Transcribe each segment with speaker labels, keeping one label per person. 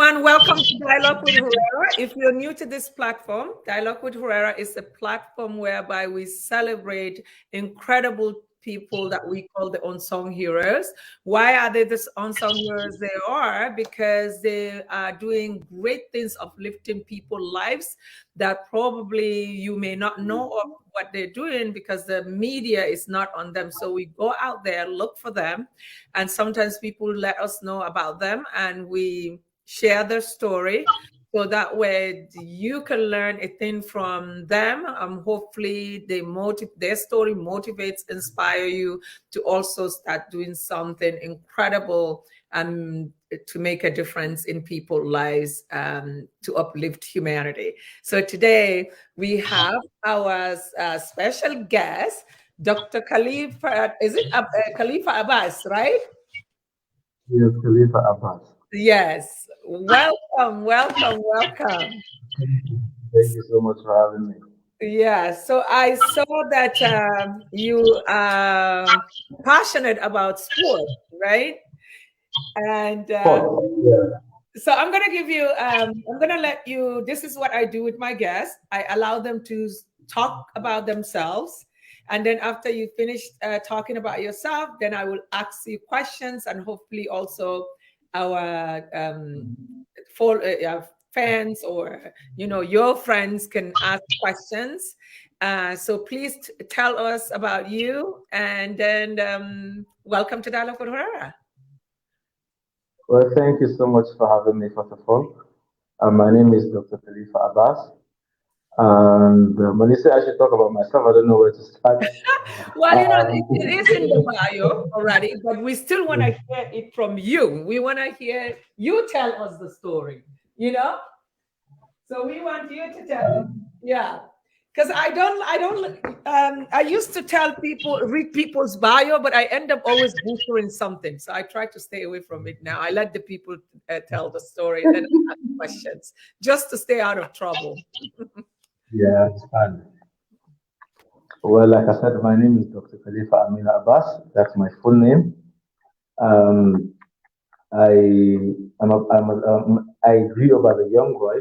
Speaker 1: everyone. Welcome to Dialogue with Herrera. If you're new to this platform, Dialogue with Herrera is a platform whereby we celebrate incredible people that we call the unsung heroes. Why are they the unsung heroes? They are because they are doing great things, uplifting people's lives that probably you may not know of what they're doing because the media is not on them. So we go out there, look for them, and sometimes people let us know about them, and we share their story so that way you can learn a thing from them. Hopefully their story motivates, inspire you to also start doing something incredible to make a difference in people's lives, to uplift humanity. So today we have our special guest, Dr. Khalifa. Is it Khalifa Abbas, right?
Speaker 2: Yes, Khalifa Abbas.
Speaker 1: Yes. Welcome, welcome, welcome.
Speaker 2: Thank you so much for having me.
Speaker 1: Yeah. So I saw that you are passionate about sport, right? And
Speaker 2: Yeah.
Speaker 1: so I'm going to give you, I'm going to let you, this is what I do with my guests. I allow them to talk about themselves. And then after you finish talking about yourself, then I will ask you questions, and hopefully also our fans or your friends can ask questions. So please tell us about you, and then welcome to Dialogue with Herrera.
Speaker 2: Well, thank you so much for having me, first of all. My name is Dr. Khalifa Abbas. And when you say I should talk about myself, I don't know where to start.
Speaker 1: Well,
Speaker 2: Um,
Speaker 1: it is in the bio already, but we still want to hear it from you. We want to hear you tell us the story, you know? So we want you to tell, yeah. Because I used to tell people, read people's bio, but I end up always butchering something. So I try to stay away from it now. I let the people tell the story and then I ask questions just to stay out of trouble.
Speaker 2: yeah, it's fun. Well, like I said, my name is Dr. Khalifa Amir Abbas. That's my full name. Um, I I grew up as a young boy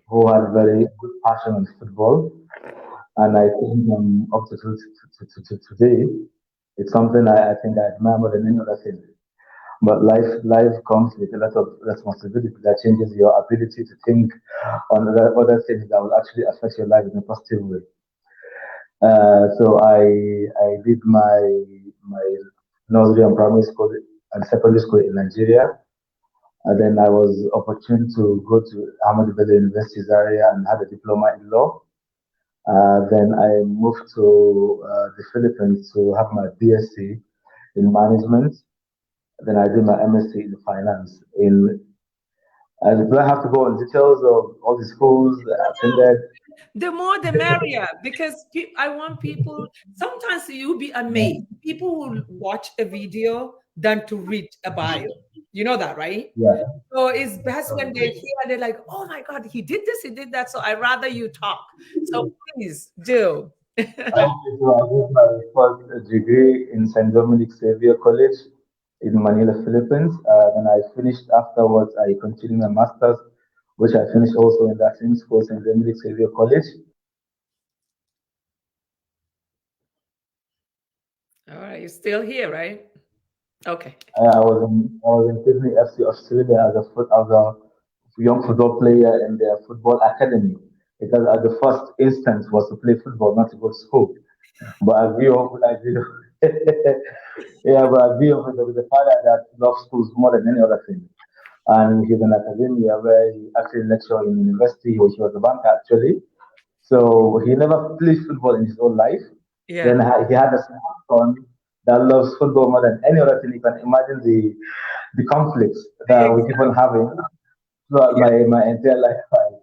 Speaker 2: who had very good passion on football, and I think up to today, it's something I think I admire more than any other thing. But life comes with a lot of responsibility that changes your ability to think on other things that will actually affect your life in a positive way. So I did my nursery and primary school and secondary school in Nigeria. And then I was opportune to go to Ahmadu Bello University Zaria and had a diploma in law. Then I moved to the Philippines to have my BSc in management. Then I did my MSc in finance. Do I have to go on details of all the schools I attended?
Speaker 1: The more the merrier, because I want people, sometimes you'll be amazed. People will watch a video than to read a bio. You know that, right?
Speaker 2: Yeah.
Speaker 1: So it's best when they hear, they're like, oh my God, he did this, he did that. So I rather you talk. So please do.
Speaker 2: So I did my first degree in St. Dominic Xavier College in Manila, Philippines. Then I finished afterwards. I continued my master's, which I finished also in that same school, St. Dominic Xavier College.
Speaker 1: All right, you're still here, right? Okay.
Speaker 2: I was in Sydney FC Australia as a young football player in their football academy. Because the first instance was to play football, not to go to school. But I grew yeah, but I grew up with a father that loves schools more than any other thing. And he's in academia where he actually lectured in university, which was a banker actually. So he never played football in his whole life.
Speaker 1: Yeah.
Speaker 2: Then he had a small son that loves football more than any other thing. You can imagine the conflicts that we keep on having throughout
Speaker 1: Yeah.
Speaker 2: my entire lifetime.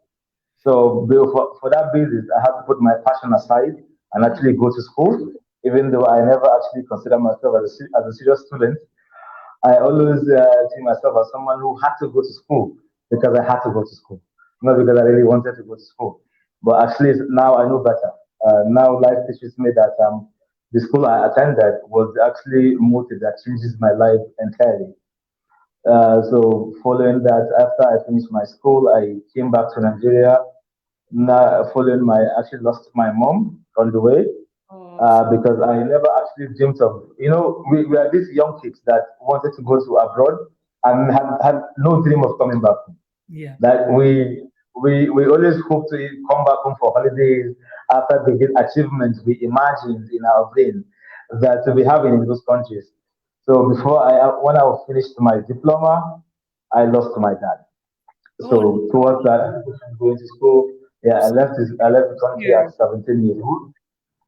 Speaker 2: So for that basis, I had to put my passion aside and
Speaker 1: Mhm.
Speaker 2: actually go to school, even though I never actually consider myself as a serious student. I always see myself as someone who had to go to school because I had to go to school, not because I really wanted to go to school. But actually, now I know better. Now life teaches me that the school I attended was actually a motive that changes my life entirely. So following that, after I finished my school, I came back to Nigeria. Now, following my, actually lost my mom on the way
Speaker 1: Oh, so,
Speaker 2: because I never actually dreamt of, we are these young kids that wanted to go to abroad and had no dream of coming back home.
Speaker 1: yeah.
Speaker 2: That we always hope to come back home for holidays after the great achievements we imagined in our brain that we have in those countries. So when I finished my diploma, I lost my dad.
Speaker 1: Oh,
Speaker 2: So towards that, going to school, yeah,
Speaker 1: I'm so
Speaker 2: I left the country
Speaker 1: here.
Speaker 2: at 17 years old.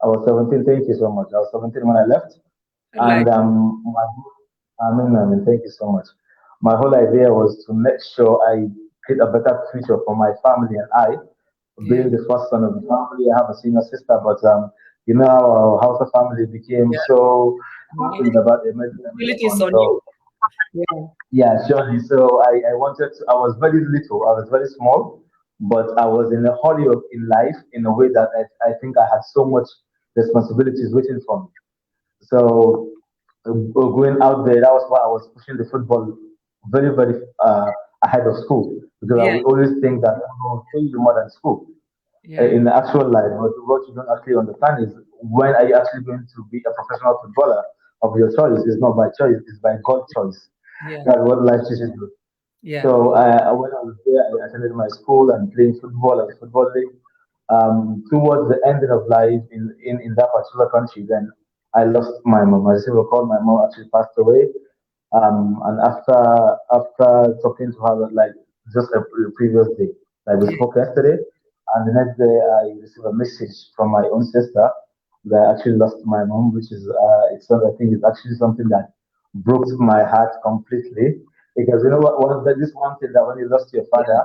Speaker 2: I was 17. Thank you so much. I was 17 when I left,
Speaker 1: Like,
Speaker 2: and thank you so much. My whole idea was to make sure I create a better future for my family and I.
Speaker 1: yeah,
Speaker 2: Being the first son of the family, I have a senior sister, but our house of family became
Speaker 1: yeah.
Speaker 2: so
Speaker 1: Yeah.
Speaker 2: concerned about the medical
Speaker 1: Responsibilities
Speaker 2: fund.
Speaker 1: on you.
Speaker 2: So
Speaker 1: Yeah.
Speaker 2: yeah, surely. So I wanted to, I was very little, I was very small, but I was in a hurry of in life in a way that I think I had so much responsibilities waiting for me. So going out there, that was why I was pushing the football very, very ahead of school because I
Speaker 1: Yeah.
Speaker 2: would always think that oh, pay you more than school
Speaker 1: Yeah.
Speaker 2: in the actual life. But what you don't actually understand is when are you actually going to be a professional footballer of your choice? It's not by choice, it's by God's choice.
Speaker 1: Yeah.
Speaker 2: That's what life teaches you.
Speaker 1: Yeah.
Speaker 2: So when I was there, I attended my school and playing football at the football league. Towards the ending of life in that particular country, then I lost my mom. As I recall, my mom actually passed away. And after talking to her like just a previous day, like we
Speaker 1: Yeah.
Speaker 2: spoke yesterday, and the next day I received a message from my own sister that I actually lost my mom, which is I think it's actually something that broke my heart completely because you know what one of this one thing that when you lost your
Speaker 1: Yeah.
Speaker 2: father,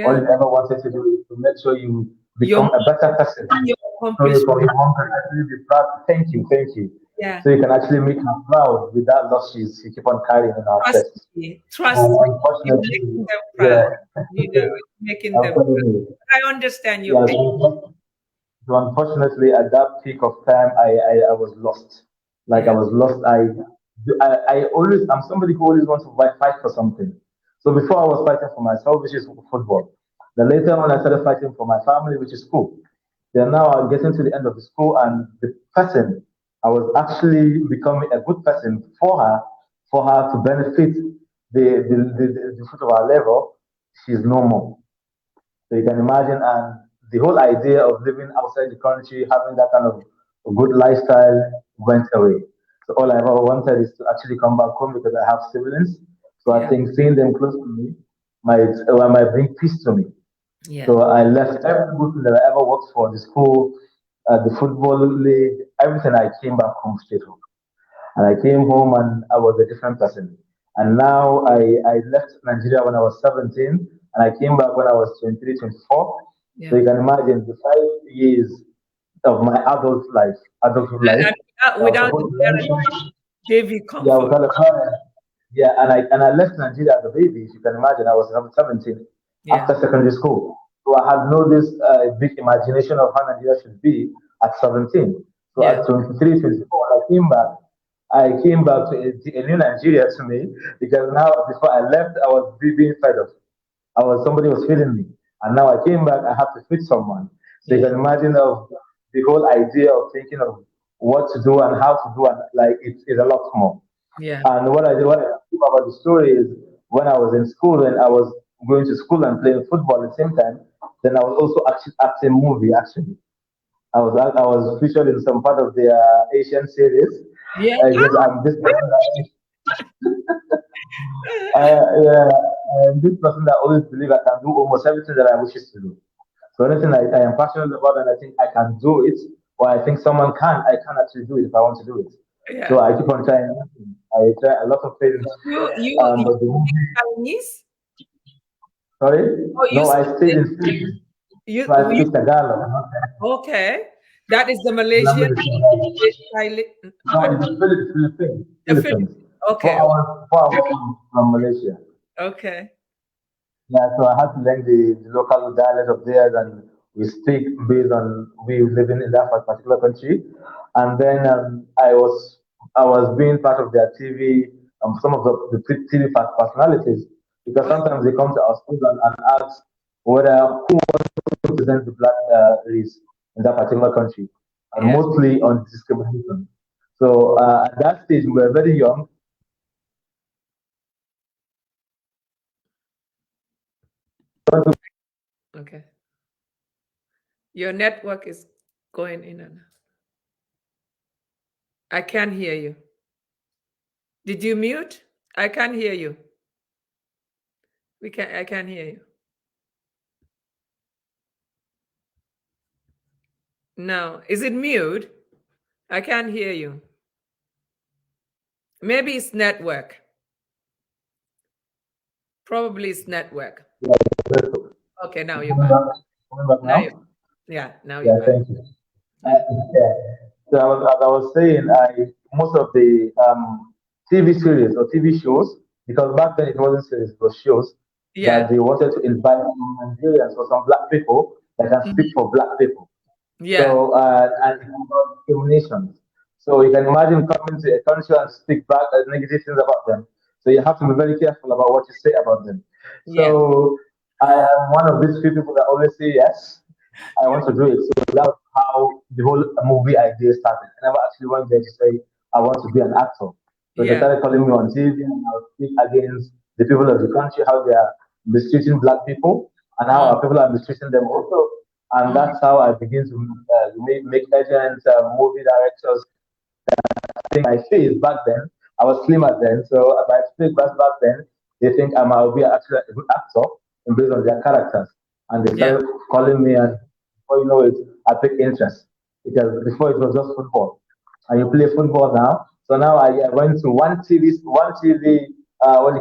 Speaker 2: all
Speaker 1: Yeah.
Speaker 2: you ever wanted to do is to make sure you
Speaker 1: Your
Speaker 2: become a better person.
Speaker 1: your
Speaker 2: So you
Speaker 1: accomplishment.
Speaker 2: mom can actually be proud. Thank you.
Speaker 1: Yeah.
Speaker 2: So you can actually make her proud with that love she keep on carrying in our
Speaker 1: Trust
Speaker 2: chest.
Speaker 1: me. Trust
Speaker 2: And
Speaker 1: me. You're
Speaker 2: unfortunately,
Speaker 1: making them
Speaker 2: yeah,
Speaker 1: proud. It's making
Speaker 2: I'm
Speaker 1: them
Speaker 2: telling
Speaker 1: proud.
Speaker 2: you,
Speaker 1: I understand your
Speaker 2: yeah.
Speaker 1: pain.
Speaker 2: So unfortunately, at that peak of time, I was lost. Like I
Speaker 1: Yeah.
Speaker 2: was lost. I always, I'm somebody who always wants to fight for something. So before I was fighting for myself, which is football. Then later on, I started fighting for my family, which is school. Then now I'm getting to the end of the school, and the person I was actually becoming a good person for her to benefit the fruit of our labor. She's no more. So you can imagine, and the whole idea of living outside the country, having that kind of a good lifestyle went away. So all I ever wanted is to actually come back home because I have siblings. So I
Speaker 1: Yeah.
Speaker 2: think seeing them close to me might bring peace to me.
Speaker 1: Yeah.
Speaker 2: So I left everything that I ever worked for, the school, the football league, everything. I came back home straight home. And I came home and I was a different person. And now I left Nigeria when I was 17 and I came back when I was 23, 24. So
Speaker 1: Yeah.
Speaker 2: you can imagine the 5 years of my adulthood life.
Speaker 1: And
Speaker 2: I was
Speaker 1: without the
Speaker 2: supposed to
Speaker 1: parents
Speaker 2: learn,
Speaker 1: gave you
Speaker 2: yeah,
Speaker 1: comfort.
Speaker 2: without a parent. Yeah, and I left Nigeria as a baby. If you can imagine, I was 17
Speaker 1: Yeah.
Speaker 2: after secondary school. So I had no this big imagination of how Nigeria should be at 17. So
Speaker 1: Yeah.
Speaker 2: at 23, 24, when I came back to a new Nigeria to me because now before I left, I was being fed up. Somebody was feeding me, and now I came back. I have to feed someone. So you
Speaker 1: Yeah.
Speaker 2: can imagine of the whole idea of thinking of what to do and how to do, and like it's a lot more.
Speaker 1: Yeah.
Speaker 2: And what I think about the story is when I was in school and I was going to school and playing football at the same time, then I was also actually acting movie. Actually, I was featured in some part of the Asian series.
Speaker 1: Yeah.
Speaker 2: Because I'm this person yeah, I'm this person that always believe I can do almost everything that I wishes to do. So anything I am passionate about and I think I can do it, or I think someone can, I can actually do it if I want to do it.
Speaker 1: Yeah.
Speaker 2: So I keep on trying. I try a lot of things.
Speaker 1: You
Speaker 2: But the
Speaker 1: speak
Speaker 2: movie,
Speaker 1: Chinese?
Speaker 2: sorry,
Speaker 1: Oh, you
Speaker 2: no, I stayed
Speaker 1: speak
Speaker 2: in Philippines. So I
Speaker 1: you
Speaker 2: speak Tagalog.
Speaker 1: okay. That is the
Speaker 2: The
Speaker 1: Malaysian
Speaker 2: language is Tagalog. No,
Speaker 1: pardon?
Speaker 2: it's Philippines.
Speaker 1: The
Speaker 2: Philippines.
Speaker 1: Philippines. Okay.
Speaker 2: 4 hours from Malaysia.
Speaker 1: Okay.
Speaker 2: Yeah, so I had to learn the local dialect of theirs, and we speak based on we living in that particular country. And then I was being part of their TV. some of the TV personalities, because sometimes they come to our school and ask whether who wants to represent the black race in that particular country, and
Speaker 1: Yeah.
Speaker 2: mostly on discrimination. So at that stage, we were very young.
Speaker 1: Okay. Your network is going in and out. I can't hear you. Did you mute? I can't hear you. I can't hear you. No. Is it mute? I can't hear you. Maybe it's network. Probably it's network. Okay, now you're back. Now now you're
Speaker 2: Yeah,
Speaker 1: back.
Speaker 2: thank you. Yeah. So as I was saying, most of the TV series or TV shows, because back then it wasn't series, it was shows
Speaker 1: Yeah.
Speaker 2: that they wanted to invite some Nigerians or some black people that can speak for black people.
Speaker 1: Yeah.
Speaker 2: So and it's about discrimination. So you can imagine coming to a country and speak back negative things about them. So you have to be very careful about what you say about them.
Speaker 1: Yeah.
Speaker 2: So I am one of these few people that always say yes. I want to do it. So that's how the whole movie idea started. I never actually went there to say I want to be an actor. So they
Speaker 1: Yeah.
Speaker 2: started calling me on TV and I would speak against the people of the country, how they are mistreating black people and how our people are mistreating them also. And that's how I begin to make agents, movie directors. I think my face back then, I was slimmer then, so my face back then, they think I'll be actually a good actor and based on their characters. And they
Speaker 1: Yeah.
Speaker 2: started calling me, and before you know it, I pick interest because before it was just football, and you play football now. So now I went to what do you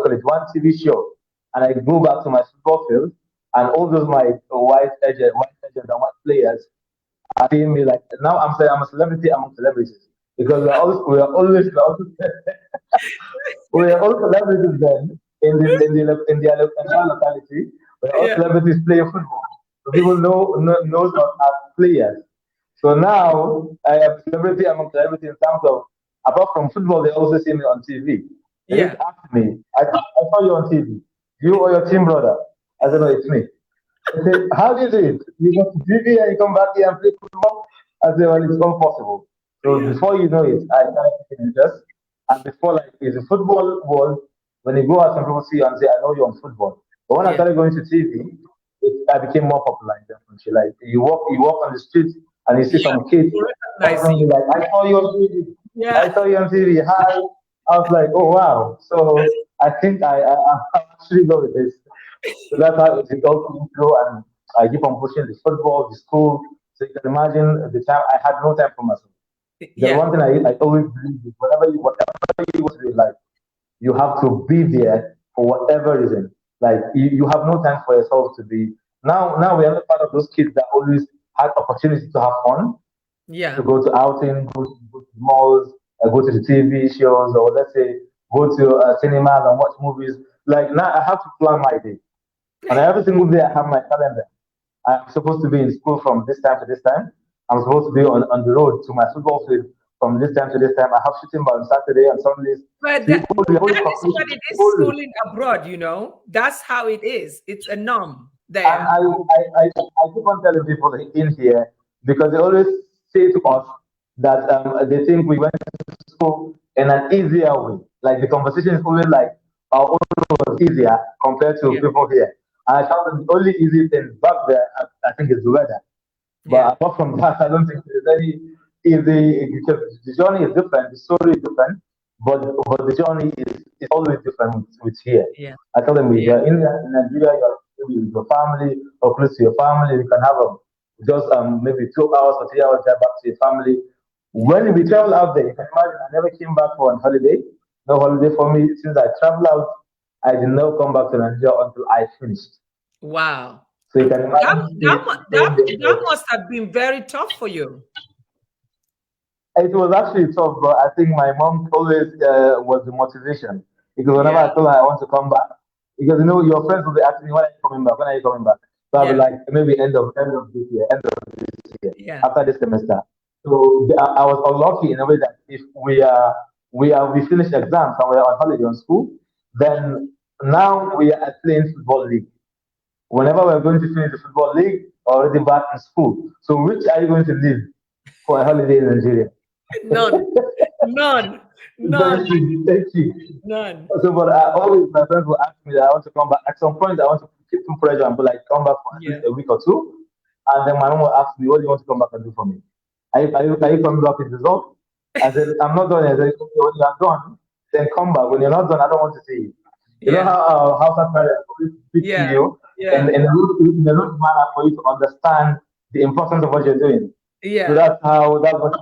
Speaker 2: call it, one TV show, and I go back to my football field, and all those my white agents and white players are seeing me like now I'm saying I'm a celebrity among celebrities because we are always we are all celebrities then in the entire locality. We are all
Speaker 1: Yeah.
Speaker 2: celebrities playing football. So people knows us as players. So now I am celebrity among celebrity in terms of apart from football, they also see me on TV. They
Speaker 1: Yeah.
Speaker 2: just ask me, I saw you on TV. You or your team brother? I said, no, it's me. I said, how do you do it? You go to TV and you come back here and play football? I said, well, it's impossible. So before you know it, I started taking interest. And before, like, it's a football world. When you go out, some people see you and say, I know you're on football. But when I
Speaker 1: Yeah.
Speaker 2: started going to TV, I became more popular in that country. Like, you walk on the street and you see
Speaker 1: Yeah.
Speaker 2: some kids
Speaker 1: To recognize
Speaker 2: offering
Speaker 1: you.
Speaker 2: you, like, I saw you on TV.
Speaker 1: Yeah.
Speaker 2: I saw you on TV. Hi. I was like, oh, wow. So I think I actually go with this. So that's how it also grow and I keep on pushing the football, the school. So you can imagine the time I had no time for myself. There's
Speaker 1: Yeah.
Speaker 2: one thing I always believe is whatever you want to do in life, you have to be there for whatever reason. Like you have no time for yourself to be now we are not part of those kids that always had opportunity to have fun,
Speaker 1: Yeah.
Speaker 2: to go to outing, go to malls, go to the TV shows, or let's say go to cinemas and watch movies. Like now I have to plan my day. And every single day I have my calendar. I'm supposed to be in school from this time to this time. I'm supposed to be on the road to my football field from this time to this time. I have shooting on Saturday and Sundays.
Speaker 1: But
Speaker 2: The whole
Speaker 1: that is what
Speaker 2: calculation,
Speaker 1: it is
Speaker 2: whole,
Speaker 1: schooling abroad, you know. That's how it is. It's a norm
Speaker 2: and
Speaker 1: there.
Speaker 2: I keep on telling people in here because they always say to us that they think we went to school in an easier way. Like the conversation is always like our own was easier compared to
Speaker 1: Yeah.
Speaker 2: people here. And I found the only easy thing back there, I think, is the weather.
Speaker 1: Yeah.
Speaker 2: But apart from that, I don't think there's any easy because the journey is different, the story is different, but the journey is always different with here.
Speaker 1: Yeah.
Speaker 2: I tell them if
Speaker 1: Yeah.
Speaker 2: you're in Nigeria, you're maybe with your family or close to your family, you can have a just maybe 2 hours or 3 hours drive back to your family. When we travel out there, you can imagine I never came back for a holiday. No holiday for me. Since I traveled out, I did not come back to Nigeria until I finished.
Speaker 1: Wow.
Speaker 2: So you can
Speaker 1: That,
Speaker 2: imagine
Speaker 1: that must have been very tough for you.
Speaker 2: it was actually tough, but I think my mom always was the motivation because whenever
Speaker 1: Yeah.
Speaker 2: I told her I want to come back, because your friends will be asking me when are you coming back, when are you coming back. So I'll be
Speaker 1: Yeah.
Speaker 2: like maybe end of this year, end of this year,
Speaker 1: Yeah.
Speaker 2: after this semester. So I was unlucky in a way that if we finished exams and we're on holiday on school. Then now we are playing football league. Whenever we're going to finish the football league, we're already back in school. So which are you going to leave for a holiday in Nigeria?
Speaker 1: None. None. None.
Speaker 2: Thank you.
Speaker 1: None.
Speaker 2: So, but always my friends will ask me that I want to come back. At some point, I want to keep some pressure and be like, come back for at least a week or two. And then my mom will ask me, what do you want to come back and do for me? Are you coming back with results? I said, I'm not done yet. I said, okay, when you are done, then come back. When you're not done, I don't want to see you. You know how some parents always speak to you in a rude manner for you to understand the importance of what you're doing. So that's what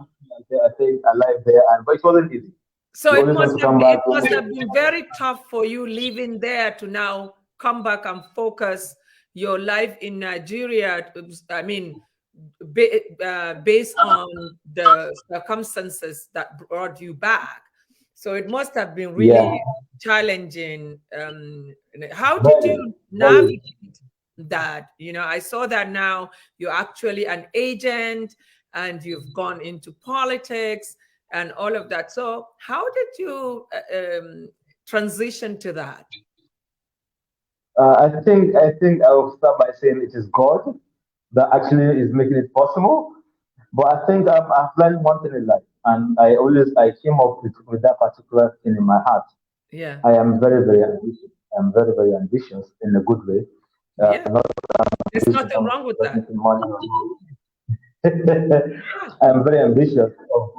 Speaker 2: I think I live there, but it wasn't easy.
Speaker 1: So it must have been very tough for you leaving there to now come back and focus your life in Nigeria. I mean, based on the circumstances that brought you back. So it must have been really challenging. How did you navigate that? You know, I saw that now you're actually an agent and you've gone into politics and all of that. So how did you transition to that?
Speaker 2: I think I will start by saying it is God that actually is making it possible. But I think I've learned one thing in life, and I came up with that particular thing in my heart.
Speaker 1: Yeah,
Speaker 2: I am very, very ambitious. I'm very, very ambitious in a good way.
Speaker 1: There's nothing wrong with that.
Speaker 2: I'm very ambitious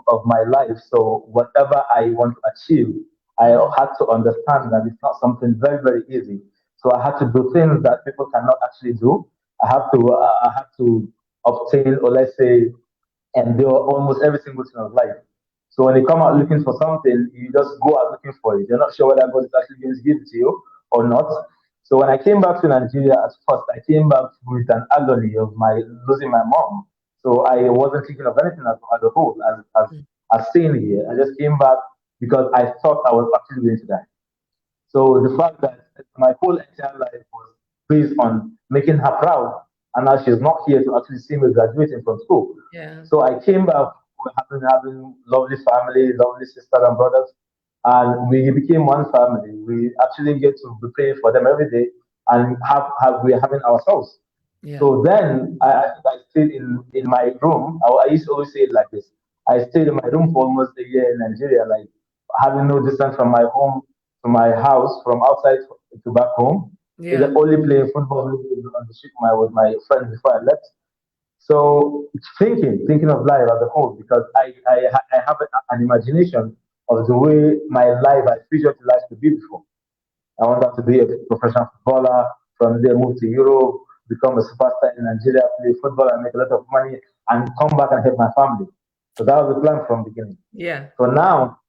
Speaker 2: of my life. So whatever I want to achieve, I had to understand that it's not something very, very easy. So I had to do things that people cannot actually do. I have to obtain, or let's say, endure almost every single thing of life. So when you come out looking for something, you just go out looking for it. You're not sure whether God is actually going to give it to you or not. So when I came back to Nigeria at first, I came back with an agony of losing my mom. So I wasn't thinking of anything as a whole, as staying here. I just came back because I thought I was actually going to die. So the fact that my whole entire life was based on making her proud, and now she's not here to actually see me graduating from school.
Speaker 1: Yeah.
Speaker 2: So I came back having lovely family, lovely sisters and brothers, and we became one family. We actually get to be praying for them every day, and we're having ourselves.
Speaker 1: Yeah.
Speaker 2: So then I stayed in my room. I used to always say it like this. I stayed in my room for almost a year in Nigeria, like having no distance from my home to my house, from outside to back home.
Speaker 1: Yeah.
Speaker 2: Is only playing football on the street with my friends before I left. So thinking of life as a whole, because I have an imagination of the way my life, I pictured life to be before. I wanted to be a professional footballer. From there, move to Europe, become a superstar in Nigeria, play football and make a lot of money, and come back and help my family. So that was the plan from the beginning.
Speaker 1: Yeah.
Speaker 2: So now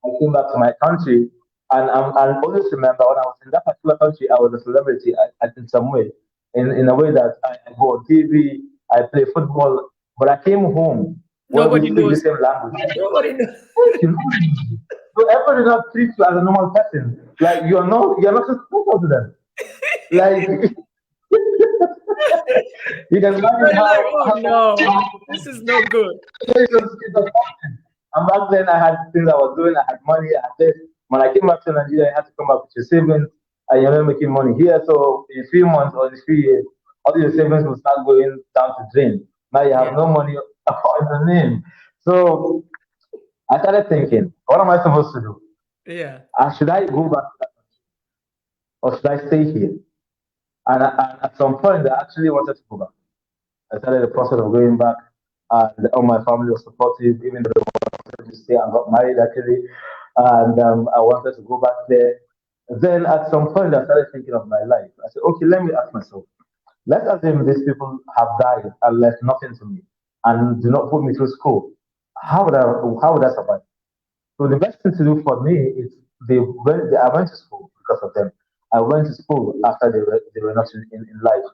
Speaker 2: I came back to my country, and I always remember when I was in that particular country, I was a celebrity in some way, in a way that I go on TV, I play football, but I came home where we speak the same language.
Speaker 1: Nobody knows.
Speaker 2: So everybody not treat you as a normal person. Like you're not supposed to them. Like you can imagine
Speaker 1: no, this is no good.
Speaker 2: And back then I had things I was doing, I had money, I had this. When I came back to Nigeria, I had to come back with your savings, and you're not making money here. So in a few months or in a few years, all your savings will start going down to drain. Now you have no money on the name. So I started thinking, what am I supposed to do?
Speaker 1: Yeah.
Speaker 2: Should I go back to that country, or should I stay here? And at some point, I actually wanted to go back. I started the process of going back, and all my family was supportive, even though they wanted to stay and got married actually. And I wanted to go back there. Then at some point, I started thinking of my life. I said, okay, let me ask myself. Let's assume these people have died and left nothing to me, and do not put me through school. How would I survive? So the best thing to do for me is I went to school because of them. I went to school after they were not in life.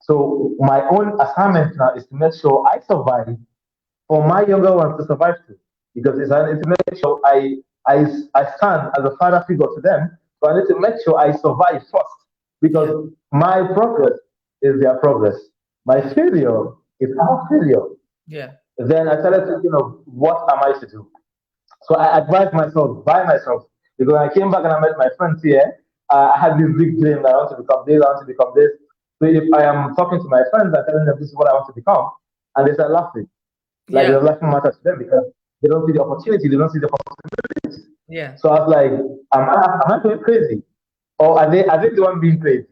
Speaker 2: So my own assignment now is to make sure I survive for my younger ones to survive too. Because it's to make sure I stand as a father figure to them. So I need to make sure I survive first. Because my progress is their progress. My failure is our failure.
Speaker 1: Yeah.
Speaker 2: Then I started thinking of what am I to do? So I advised myself by myself because when I came back and I met my friends here, I had this big dream that I want to become this, I want to become this. So if I am talking to my friends and telling them this is what I want to become, and they start laughing, like
Speaker 1: Yeah.
Speaker 2: the laughing matter to them because they don't see the opportunity, they don't see the possibilities.
Speaker 1: Yeah.
Speaker 2: So I was like, am I going crazy? Or are they the one being crazy?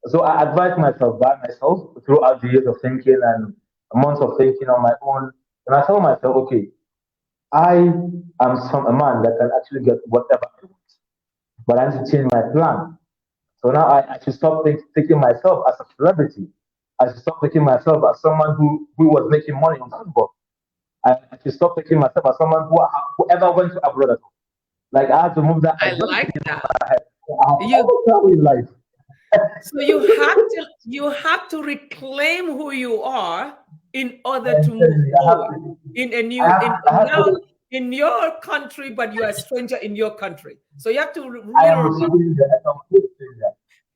Speaker 2: So I advised myself by myself throughout the years of thinking and months of thinking on my own. And I told myself, okay, I am a man that can actually get whatever I want, but I need to change my plan. So now I should stop taking myself as a celebrity. I should stop taking myself as someone who was making money on football. I should stop taking myself as someone whoever went to abroad. Like I had to move that
Speaker 1: I
Speaker 2: identity
Speaker 1: like
Speaker 2: in
Speaker 1: that.
Speaker 2: my head. I have
Speaker 1: You
Speaker 2: always traveled in life.
Speaker 1: so you have to reclaim who you are in order to move forward in a new
Speaker 2: I have
Speaker 1: now
Speaker 2: to,
Speaker 1: in your country, but you are a stranger in your country. So you have to
Speaker 2: I
Speaker 1: really
Speaker 2: am a
Speaker 1: remember.
Speaker 2: stranger, a complete stranger.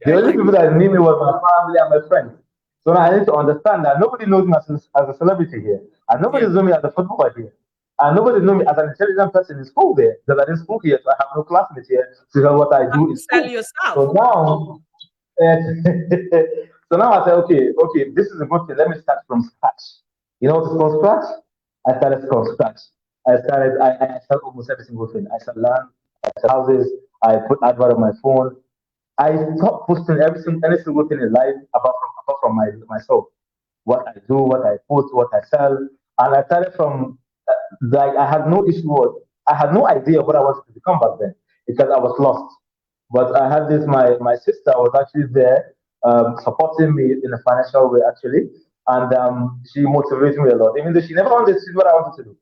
Speaker 2: The
Speaker 1: I
Speaker 2: only
Speaker 1: like
Speaker 2: people that knew me was my family and my friends. So now I need to understand that nobody knows me as a celebrity here, and nobody
Speaker 1: yeah.
Speaker 2: knows me as a footballer here, and nobody knows me as an intelligent person in school there. Because I didn't school here, so I have no classmates here to know what I
Speaker 1: You have
Speaker 2: do
Speaker 1: to
Speaker 2: in
Speaker 1: sell
Speaker 2: school. So
Speaker 1: yourself.
Speaker 2: now, so now I say, okay, this is a good thing. Let me start from scratch. You know what is called scratch? I started from scratch. I sell almost every single thing. I sell land, I sell houses, I put advert on my phone. I stopped posting any single thing in life apart from myself. What I do, what I post, what I sell. And I started from like I had no issue with, I had no idea what I wanted to become back then because I was lost. But I had this, my sister was actually there supporting me in a financial way actually. And she motivated me a lot, even though she never understood what I wanted to do.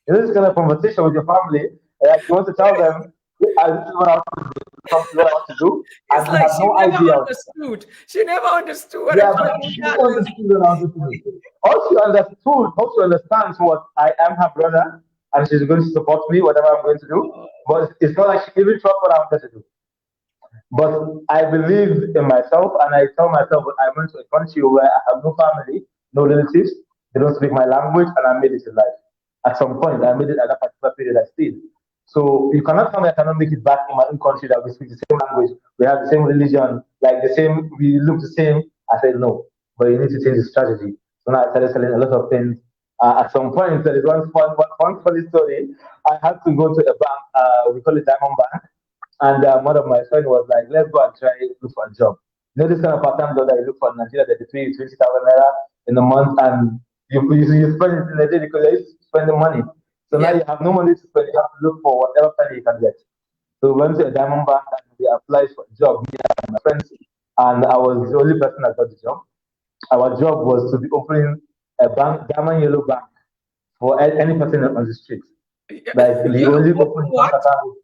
Speaker 2: You know, this kind of conversation with your family, like you want to tell them, this is what I want to do, this is what I want to do,
Speaker 1: It's
Speaker 2: and they
Speaker 1: like
Speaker 2: have
Speaker 1: she
Speaker 2: no
Speaker 1: never
Speaker 2: idea.
Speaker 1: understood. She never understood what a
Speaker 2: Yeah, but
Speaker 1: family
Speaker 2: she
Speaker 1: that
Speaker 2: never
Speaker 1: is.
Speaker 2: understood what I wanted to do. Also understands what I am her brother, and she's going to support me, whatever I'm going to do. But it's not like she even trust what I wanted to do. But I believe in myself, and I tell myself that I went to a country where I have no family, no relatives, they don't speak my language, and I made it in life. At some point, I made it at that particular period I stayed. So you cannot tell me I cannot make it back in my own country that we speak the same language, we have the same religion, like the same, we look the same. I said no, but you need to change the strategy. So now I started selling a lot of things. At some point, there is one funny story. I had to go to a bank, we call it Diamond Bank, and one of my friends was like, let's go and try look for a job. You know, this kind of part-time job that you look for in Nigeria that they pay you 20,000 naira in a month, and you spend it in a day because you used to spend the money. So now
Speaker 1: Yeah.
Speaker 2: you have no money to spend, you have to look for whatever penny you can get. So we went to a diamond bank and we applied for a job, me and my friends, and I was the only person that got the job. Our job was to be opening a bank, diamond yellow bank, for any person on the street. Like the
Speaker 1: You
Speaker 2: only
Speaker 1: open
Speaker 2: open bank
Speaker 1: what?
Speaker 2: account,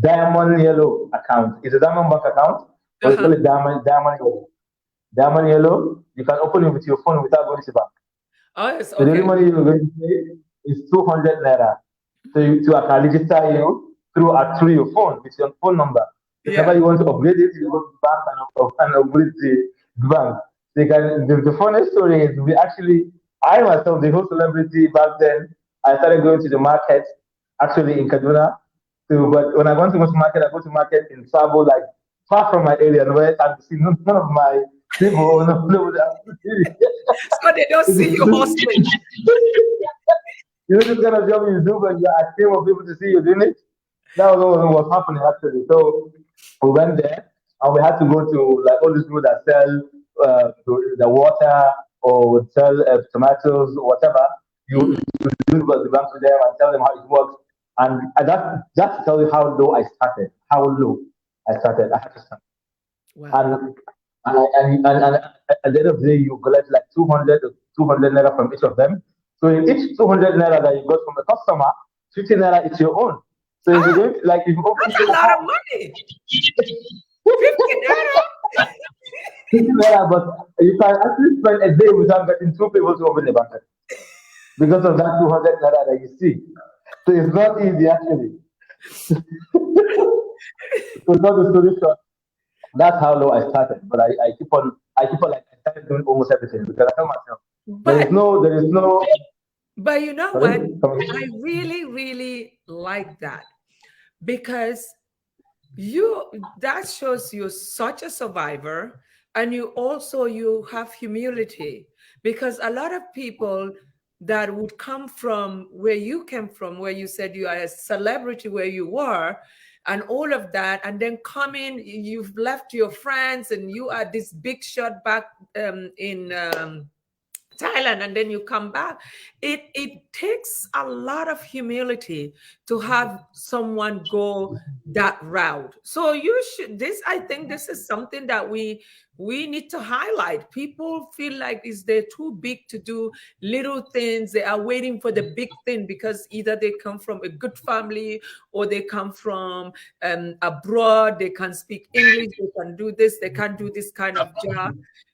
Speaker 2: diamond yellow account. It's a diamond bank account, but we call
Speaker 1: Uh-huh.
Speaker 2: it diamond yellow. Diamond yellow, you can open it with your phone without going to bank.
Speaker 1: Oh, yes,
Speaker 2: So the only
Speaker 1: okay.
Speaker 2: money you're going to pay is 200 naira. So I can register you through your phone with your phone number. Whenever
Speaker 1: Yeah.
Speaker 2: you want to upgrade it, you go to the bank and upgrade the bank. The funny story is we actually, I myself, the whole celebrity back then, I started going to the market actually in Kaduna. But when I want to go to market, I go to market in Sabo, like far from my area, and where I see none of my people, no,
Speaker 1: So they don't see you hustling.
Speaker 2: you know this kind of job you do, but you're asking for people to see you doing it. That was what was happening actually. So we went there and we had to go to like all these people that sell the water or would sell tomatoes or whatever. You
Speaker 1: Mm,
Speaker 2: do the bank to them and tell them how it works. And that's to tell you how low I started, how low I started. I had to start.
Speaker 1: wow.
Speaker 2: And at the end of the day, you collect like 200 or 200 naira from each of them. So in each 200 naira that you got from the customer, 50 naira is your own. So if you're
Speaker 1: Ah,
Speaker 2: going to, like, if you open
Speaker 1: that's a
Speaker 2: your
Speaker 1: lot of
Speaker 2: account,
Speaker 1: money. 50 naira.
Speaker 2: 50 naira, but you can actually spend a day without getting two people to open the bank account because of that 200 naira that you see. So it's not easy actually. So not the story short. That's how low I started. But I keep on like I started doing almost everything because I tell myself
Speaker 1: But
Speaker 2: there is no
Speaker 1: But you know what?
Speaker 2: Sorry?
Speaker 1: I really, really like that because that shows you're such a survivor, and you have humility, because a lot of people that would come from where you came from, where you said you are a celebrity where you were and all of that, and then come in, you've left your friends and you are this big shot back in Thailand, and then you come back. It takes a lot of humility to have someone go that route. So you should this I think this is something that we need to highlight. People feel like is they're too big to do little things. They are waiting for the big thing because either they come from a good family or they come from abroad. They can speak English, they can do this, they can't do this kind of job.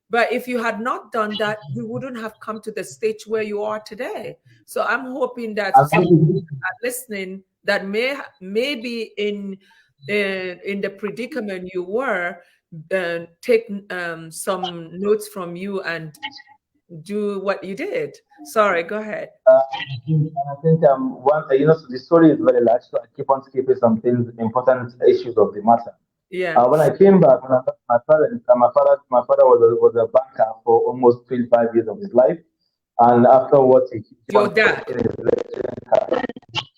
Speaker 1: But if you had not done that, you wouldn't have come to the stage where you are today. So I'm hoping that some people are listening that may be in the predicament you were, take some notes from you and do what you did. Sorry, go ahead.
Speaker 2: And I think so the story is very large, so I keep on skipping some things, important issues of the matter.
Speaker 1: Yeah.
Speaker 2: When I came back, when I met my parents, my father was a banker for almost 25 years of his life, and afterwards he kept
Speaker 1: Your
Speaker 2: on
Speaker 1: dad.
Speaker 2: pursuing his lecturing career.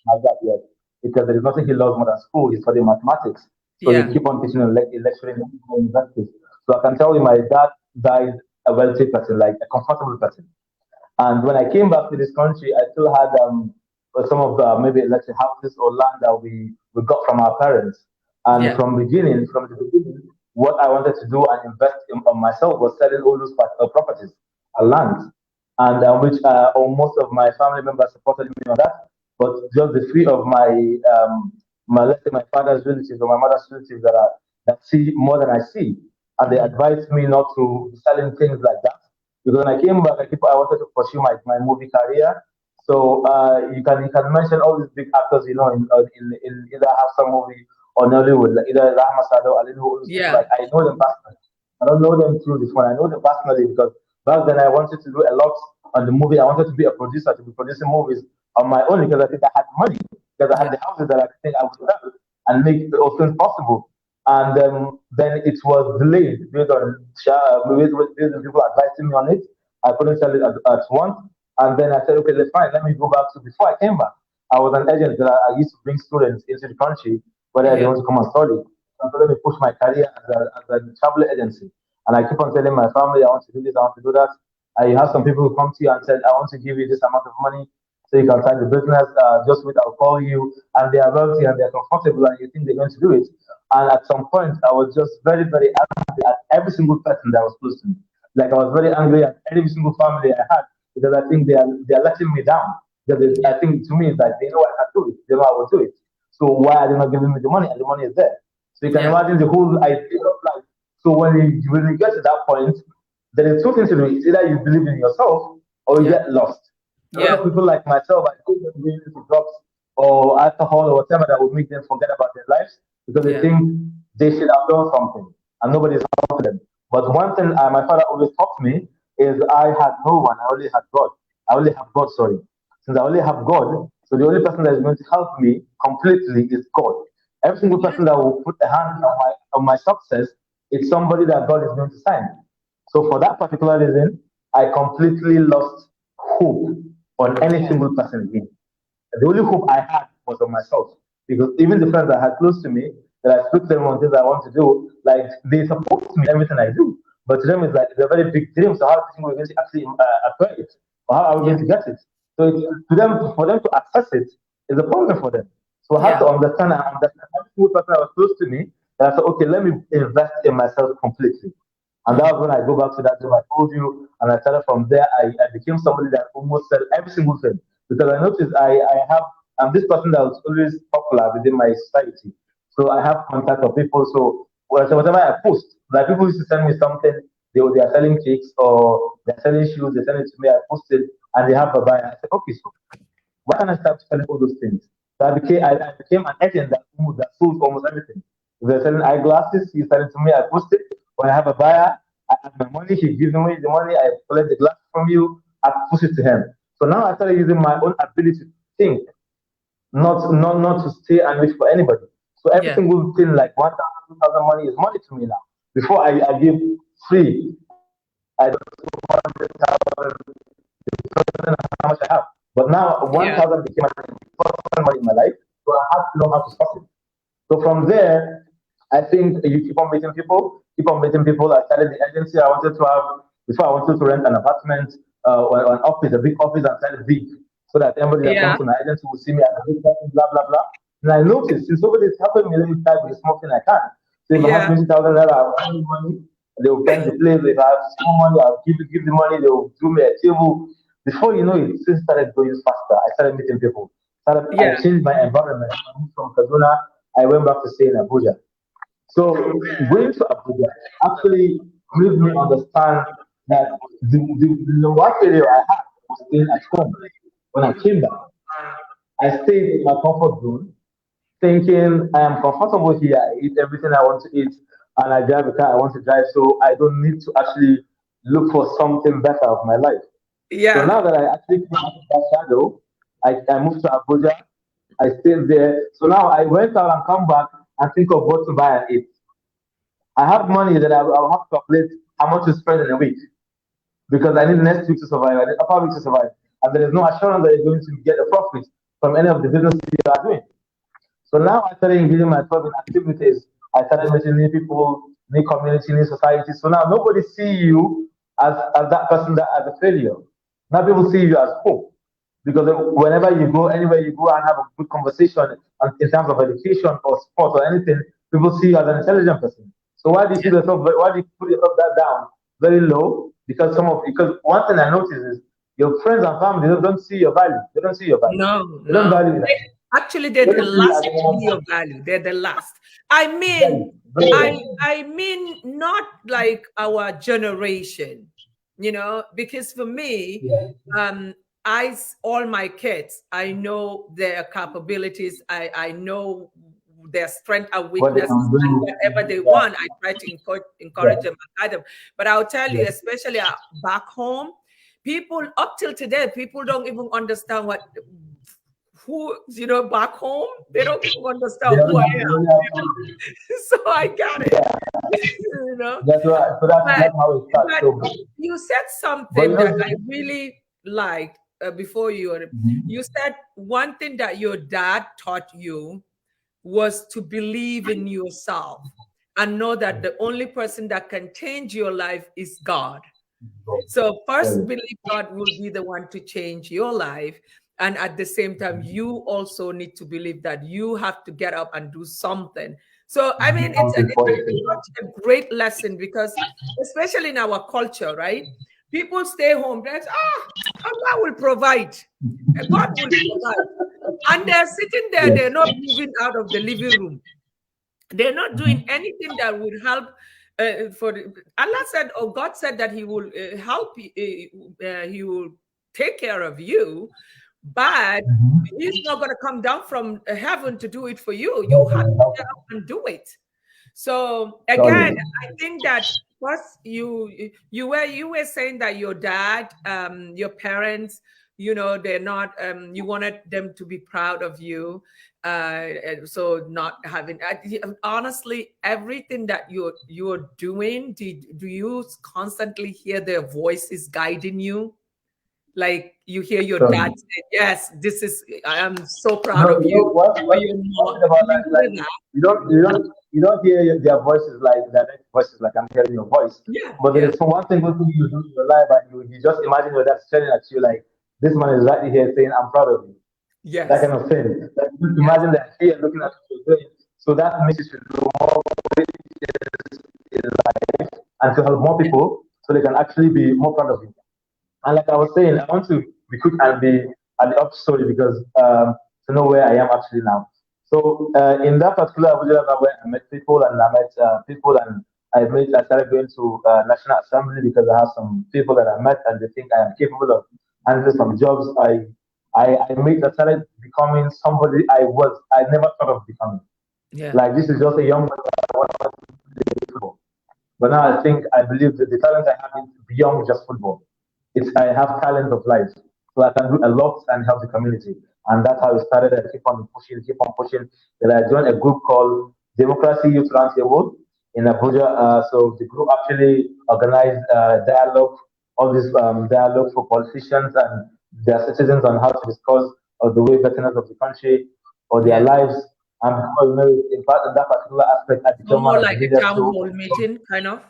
Speaker 2: My dad, yes, because there is nothing he loves more than school. He studied mathematics, so he
Speaker 1: Yeah.
Speaker 2: keep on teaching and lecturing in universities. So I can tell you, my dad died a wealthy person, like a comfortable person. And when I came back to this country, I still had some of the maybe let's say houses or land that we got from our parents. And
Speaker 1: Yeah.
Speaker 2: from the beginning, what I wanted to do and invest in on myself was selling all those properties and lands, and which or most of my family members supported me on that. But just the three of my let's say my father's relatives or my mother's relatives that see more than I see, and they
Speaker 1: Mhm.
Speaker 2: advised me not to be selling things like that because when I came back, I wanted to pursue my movie career. So you can mention all these big actors, in either have some movie or Nollywood, like either Rahma Sado, Alinu, all those people.
Speaker 1: Yeah.
Speaker 2: Like I know them personally. I don't know them through this one. I know them personally because back then I wanted to do a lot on the movie. I wanted to be a producer, to be producing movies on my own because I think I had money, because I
Speaker 1: Yeah.
Speaker 2: had the houses that I think I would sell and make those things possible. And then it was delayed based on people advising me on it. I couldn't sell it at once. And then I said, okay, let's fine. Let me go back to before I came back. I was an agent that I used to bring students into the country whether they
Speaker 1: Yeah.
Speaker 2: want to come and study. So let me push my career as a travel agency. And I keep on telling my family, I want to do this, I want to do that. I have some people who come to you and said, I want to give you this amount of money so you can start the business. Just wait, I'll call you. And they are wealthy and they're comfortable and you think they're going to do it. And at some point, I was just very, very angry at every single person that was close to me. Like I was very angry at every single family I had because I think they are letting me down. Because
Speaker 1: Yeah.
Speaker 2: I think to me it's like they know I can do it, they know I will do it. So why are they not giving me the money? And the money is there. So you can
Speaker 1: Yeah.
Speaker 2: imagine the whole idea of life. So when you get to that point, there is two things to do. It's either you believe in yourself or you
Speaker 1: Yeah.
Speaker 2: get lost. A lot
Speaker 1: Yeah.
Speaker 2: of people like myself, I think them going into drugs or alcohol or whatever that would make them forget about their lives because they
Speaker 1: Yeah.
Speaker 2: think they should have done something and nobody's helping them. But one thing my father always taught me is I had no one, I only had God. I only have God, sorry. Since I only have God, so the only person that is going to help me completely is God. Every single
Speaker 1: Yeah.
Speaker 2: person that will put a hand on my success is somebody that God is going to sign. So for that particular reason, I completely lost hope on any
Speaker 1: Yeah.
Speaker 2: single person again. The only hope I had was on myself. Because even the friends I had close to me, that I speak to them on things I want to do, like they support me in everything I do. But to them, it's like it's a very big dream. So how do you think we're going to actually acquire it? Or how are we
Speaker 1: Yeah.
Speaker 2: going to get it? So to them, for them to access it is a problem for them. So I have
Speaker 1: Yeah.
Speaker 2: to understand every single person that was close to me. And I said, okay, let me invest in myself completely. And that
Speaker 1: Mm.
Speaker 2: was when I go back to that job I told you, and I started from there. I became somebody that almost sell every single thing because I noticed I'm this person that was always popular within my society. So I have contact of people. So whatever I post, like people used to send me something, they are selling cakes or they're selling shoes, they send it to me, I post it, and they have a buyer. I said, okay, so why can't I start selling all those things? So I became an agent that sold almost everything. If they're selling eyeglasses, he sell it to me, I post it. When I have a buyer, I have my money, he gives me the money, I collect the glass from you, I push it to him. So now I started using my own ability to think, not to stay and wait for anybody. So every
Speaker 1: Yeah.
Speaker 2: single thing like 1,000, 2,000 money is money to me now. Before I give free, I don't know 100,000 how much I have. But now
Speaker 1: Yeah.
Speaker 2: 1,000 became my first money in my life. So I have to know how to stop it. So from there, I think you keep on meeting people, keep on meeting people. I started the agency I wanted to have before. I wanted to rent an apartment, or an office, a big office, and started big, so that everybody that comes
Speaker 1: Yeah.
Speaker 2: to my agency will see me as a big person, blah blah blah. And I noticed since nobody is helping me, let me start with the small thing I can. So if I have
Speaker 1: Yeah.
Speaker 2: 20,000 naira, I will have money. They will spend the place. If I have small money, I'll give the money. They will do me a table. Before you know it, things started going faster. I started meeting people. I
Speaker 1: Yeah.
Speaker 2: changed my environment. I moved from Kaduna. I went back to stay in Abuja. So going to Abuja actually made me understand that the one failure I had was staying at home. When I came back, I stayed in my comfort zone, thinking I am comfortable here. I eat everything I want to eat, and I drive the car I want to drive, so I don't need to actually look for something better of my life. So
Speaker 1: Yeah.
Speaker 2: now that I actually came out of that shadow, I moved to Abuja. I stayed there. So now I went out and come back and think of what to buy and eat. I have money that I'll have to calculate how much to spend in a week because I need next week to survive. I need upper week to survive. And there is no assurance that you're going to get a profit from any of the businesses you are doing. So now I started engaging myself in activities. I started meeting new people, new community, new society. So now nobody see you as that person that as a failure. Now people see you as hope. Because whenever you go, anywhere you go and have a good conversation in terms of education or sport or anything, people see you as an intelligent person. So why do you see yourself? Why do you put yourself that down very low? Because one thing I notice is your friends and family don't see your value. They don't see your value.
Speaker 1: No,
Speaker 2: They don't
Speaker 1: no.
Speaker 2: value that.
Speaker 1: Actually, they're
Speaker 2: They
Speaker 1: the
Speaker 2: don't see you
Speaker 1: last
Speaker 2: as a
Speaker 1: to
Speaker 2: normal
Speaker 1: be of
Speaker 2: person.
Speaker 1: value. They're the last. I mean,
Speaker 2: Very, very.
Speaker 1: I mean, not like our generation, because for me,
Speaker 2: Yeah.
Speaker 1: um, all my kids, I know their capabilities. I know their strength and
Speaker 2: What they
Speaker 1: weaknesses,
Speaker 2: can
Speaker 1: and
Speaker 2: do.
Speaker 1: whatever they
Speaker 2: Yeah.
Speaker 1: want, I try to encourage
Speaker 2: Yeah.
Speaker 1: them and guide them. But I'll tell
Speaker 2: Yeah.
Speaker 1: you, especially back home, people up till today, people don't even understand back home, they don't even
Speaker 2: They
Speaker 1: understand who
Speaker 2: don't
Speaker 1: I
Speaker 2: have, they
Speaker 1: am.
Speaker 2: don't have
Speaker 1: So I got it. you know.
Speaker 2: That's right. So
Speaker 1: But
Speaker 2: that's how it starts.
Speaker 1: but
Speaker 2: So,
Speaker 1: you said
Speaker 2: but
Speaker 1: something
Speaker 2: you
Speaker 1: that
Speaker 2: know,
Speaker 1: I really liked before you.
Speaker 2: Mhm.
Speaker 1: You said one thing that your dad taught you was to believe in yourself and know that the only person that can change your life is God. So first,
Speaker 2: Sorry.
Speaker 1: believe God will be the one to change your life. And at the same time, you also need to believe that you have to get up and do something. So, I
Speaker 2: Do
Speaker 1: mean,
Speaker 2: something
Speaker 1: it's
Speaker 2: positive.
Speaker 1: such a great lesson because, especially in our culture, right? People stay home. That's, Allah will provide. God will provide. And they're sitting there,
Speaker 2: Yes.
Speaker 1: they're not moving out of the living room. They're not doing anything that would help. Allah said, or God said that He will help you, He will take care of you, but He's not going to come down from heaven to do it for you. You have to get up and do it. So again,
Speaker 2: Sorry.
Speaker 1: I think that first you were saying that your dad, your parents, they're not. You wanted them to be proud of you. And so not having honestly everything that you're doing. Do you constantly hear their voices guiding you? Like you hear your dad
Speaker 2: Sorry.
Speaker 1: say, "Yes, this is. I am so proud
Speaker 2: No,
Speaker 1: of you." Or
Speaker 2: what
Speaker 1: your
Speaker 2: one
Speaker 1: mom.
Speaker 2: thing about
Speaker 1: Do you
Speaker 2: that,
Speaker 1: hear
Speaker 2: like
Speaker 1: that?
Speaker 2: you don't hear their voices like direct voices like I'm hearing your voice.
Speaker 1: Yeah,
Speaker 2: But there
Speaker 1: yeah.
Speaker 2: is one single thing you do in your life and you just imagine your dad staring at you like this man is right here saying, I'm proud of you. That
Speaker 1: Yes.
Speaker 2: kind of thing. Like just
Speaker 1: Yes.
Speaker 2: imagine that here looking at what you're doing. So that makes you to do more in life and to help more people so they can actually be more proud of you. And like I was saying, I want to be quick and be at the up story because to know where I am actually now. So in that particular Abuja where I met people and I met people and I started going to National Assembly because I have some people that I met and they think I am capable of handling some jobs. I started becoming somebody I never thought of becoming.
Speaker 1: Yeah.
Speaker 2: Like this is just a young boy that wanted to play football. But now I think I believe that the talent I have is beyond just football. I have talent of life. so I can do a lot and help the community. And that's how it started. I keep on pushing. Then I joined a group called Democracy Youth Roundtable in Abuja. So the group actually organized dialogue, all this dialogue for politicians and their citizens on how to discuss the way veterans of the country or their lives. And before you know it, in fact, in that particular aspect, I became one
Speaker 1: more
Speaker 2: of the
Speaker 1: like a
Speaker 2: leaders
Speaker 1: town
Speaker 2: too.
Speaker 1: hall meeting, kind of.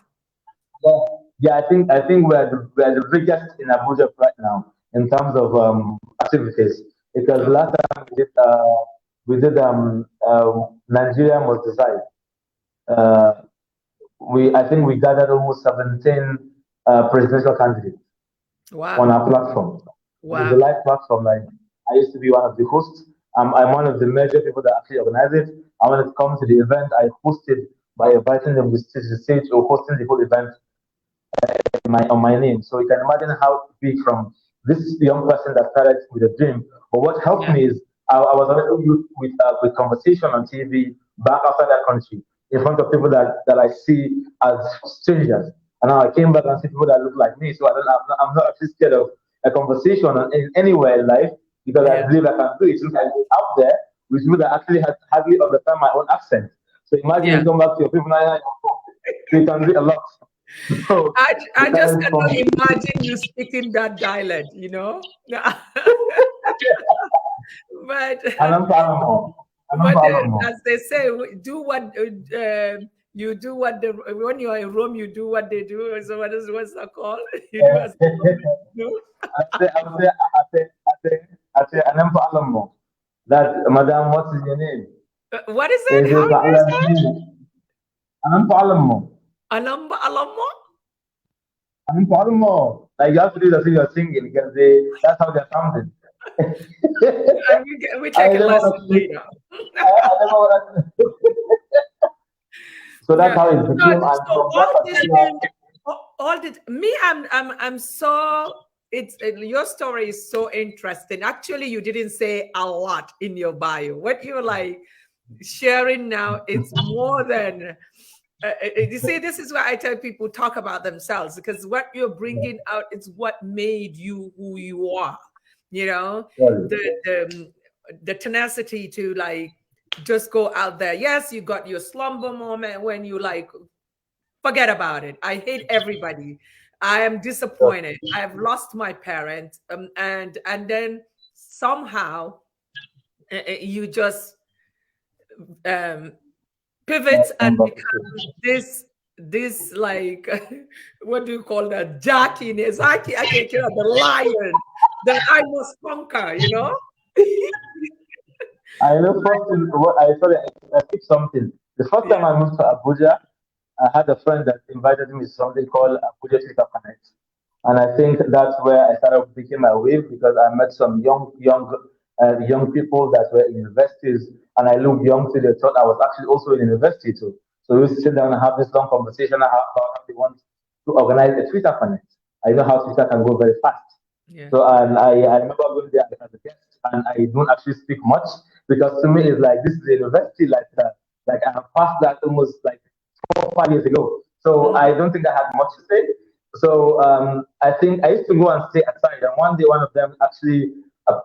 Speaker 2: Yeah, yeah. I think we're the biggest in Abuja right now in terms of activities because
Speaker 1: Oh,
Speaker 2: last time we did Nigeria must decide. Uh, we I think we gathered almost 17 presidential candidates on
Speaker 1: wow.
Speaker 2: our platform. It was a
Speaker 1: Wow.
Speaker 2: live platform. Like I used to be one of the hosts. I'm one of the major people that actually organize it. And when it comes to the event, I hosted by inviting them to the stage or hosting the whole event on my name. So you can imagine how big from this young person that started with a dream. But what helped
Speaker 1: Yeah.
Speaker 2: me is I was already used with conversation on TV back outside that country in front of people that I see as strangers. And now I came back and see people that look like me. So I'm not actually scared of a conversation in anywhere in life because I
Speaker 1: Yeah.
Speaker 2: believe I can do it. Since I go out there with people that actually hardly understand my own accent. So imagine
Speaker 1: Yeah.
Speaker 2: you come back to your people now, you can do a lot. So
Speaker 1: I
Speaker 2: that
Speaker 1: just
Speaker 2: is from
Speaker 1: cannot imagine you speaking that dialect, you know? But
Speaker 2: Anam Palamo. Anam
Speaker 1: but
Speaker 2: Palamo.
Speaker 1: as they say, do what you do what the when you are in Rome, you do what they do. So what's that called? You do as they do.
Speaker 2: I say, Anam Palamo. That, Madam, what is your name?
Speaker 1: What is
Speaker 2: They
Speaker 1: it?
Speaker 2: say,
Speaker 1: How do you say?
Speaker 2: Anam Palamo.
Speaker 1: Alamba alamo?
Speaker 2: Anam Palamo. Like you have to do the thing you're singing because that's how they're sounding.
Speaker 1: We
Speaker 2: I
Speaker 1: take a
Speaker 2: never
Speaker 1: lesson
Speaker 2: want to,
Speaker 1: later.
Speaker 2: I never want to. So that's
Speaker 1: Yeah.
Speaker 2: how it
Speaker 1: So,
Speaker 2: became. And
Speaker 1: so
Speaker 2: from that
Speaker 1: all this
Speaker 2: particular,
Speaker 1: thing, all the me, I'm so your story is so interesting. Actually, you didn't say a lot in your bio. What you're like sharing now, it's more than. You see, this is why I tell people talk about themselves because what you're bringing out is what made you who you are. You know,
Speaker 2: sorry.
Speaker 1: the tenacity to like just go out there. Yes, you got your slumber moment when you like forget about it. I hate everybody. I am disappointed. I have lost my parent, and then somehow you just um, pivots and
Speaker 2: Number 15.
Speaker 1: become this like what do you call that? Jackiness. I can kill the lion that I must conquer. You know.
Speaker 2: I know first thing, what I sorry, I skipped something. The first
Speaker 1: Yeah.
Speaker 2: time I moved to Abuja, I had a friend that invited me to something called Abuja Twitter Connect. And I think that's where I started making my wave because I met some young people that were in universities, and I looked young too. They thought I was actually also in university too. So we used to sit down and have this long conversation about how they want to organize a Twitter Connect. I know how Twitter can go very fast.
Speaker 1: Yeah.
Speaker 2: So and I remember going there as a guest, and I don't actually speak much because to me it's like this is a university, like I have passed that almost like 4 5 years ago. So
Speaker 1: Mm.
Speaker 2: I don't think I had much to say. So I think I used to go and stay aside, and one day one of them actually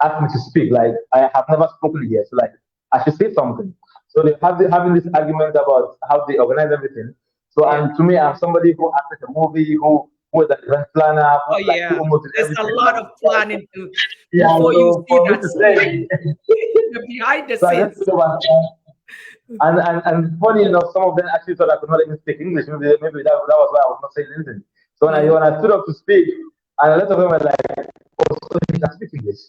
Speaker 2: asked me to speak. Like I have never spoken here, so like I should say something. So they have having this argument about how they organize everything. So
Speaker 1: Yeah.
Speaker 2: and to me, I'm somebody who acted a movie, who was an event planner,
Speaker 1: Oh
Speaker 2: who like who
Speaker 1: yeah.
Speaker 2: almost did
Speaker 1: There's a
Speaker 2: everything.
Speaker 1: lot of planning to
Speaker 2: Yeah,
Speaker 1: before you
Speaker 2: so
Speaker 1: see
Speaker 2: for me
Speaker 1: that
Speaker 2: to
Speaker 1: scene,
Speaker 2: say,
Speaker 1: the behind the
Speaker 2: so I just
Speaker 1: scenes.
Speaker 2: stood up and funny enough, some of them actually thought I could not even speak English. Maybe that was why I was not saying anything. So
Speaker 1: Mm.
Speaker 2: when I stood up to speak, and a lot of them were like, "Oh, so you can speak English?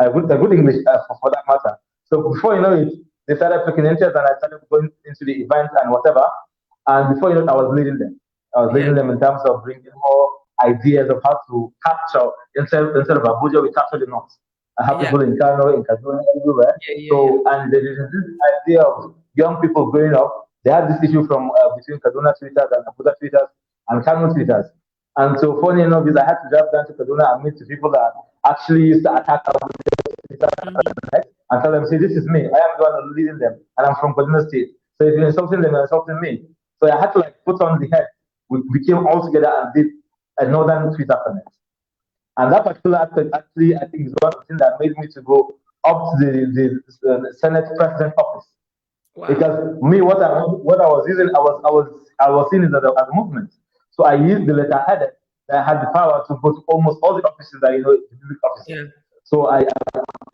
Speaker 2: A good English for that matter." So before you know it, they started taking interest, and I started going into the event and whatever. And before you know it, I was leading them. I was
Speaker 1: Yeah.
Speaker 2: leading them in terms of bringing more ideas of how to capture instead of Abuja, we capture the north. I have
Speaker 1: Yeah.
Speaker 2: people in Kano, in Kaduna, everywhere.
Speaker 1: Yeah. Yeah. Yeah.
Speaker 2: So, and there is this idea of young people growing up. They had this issue from between Kaduna tweeters and Abuja tweeters and Kano tweeters. And so, funny enough, is I had to drive down to Kaduna and meet the people that actually used to attack
Speaker 1: Mhm.
Speaker 2: and tell them, see, this is me. I am the one leading them, and I'm from Kaduna State. So if you're insulting them, you're insulting me. So I had to like put on the head. We came all together and did a northern Twitter connect. And that particular aspect actually, I think, is one of the things that made me to go up to the Senate President office.
Speaker 1: Wow.
Speaker 2: Because me, what I was using, I was seeing it as a movement. So I used the letterhead that had the power to go to almost all the offices that the public offices.
Speaker 1: Yeah.
Speaker 2: So I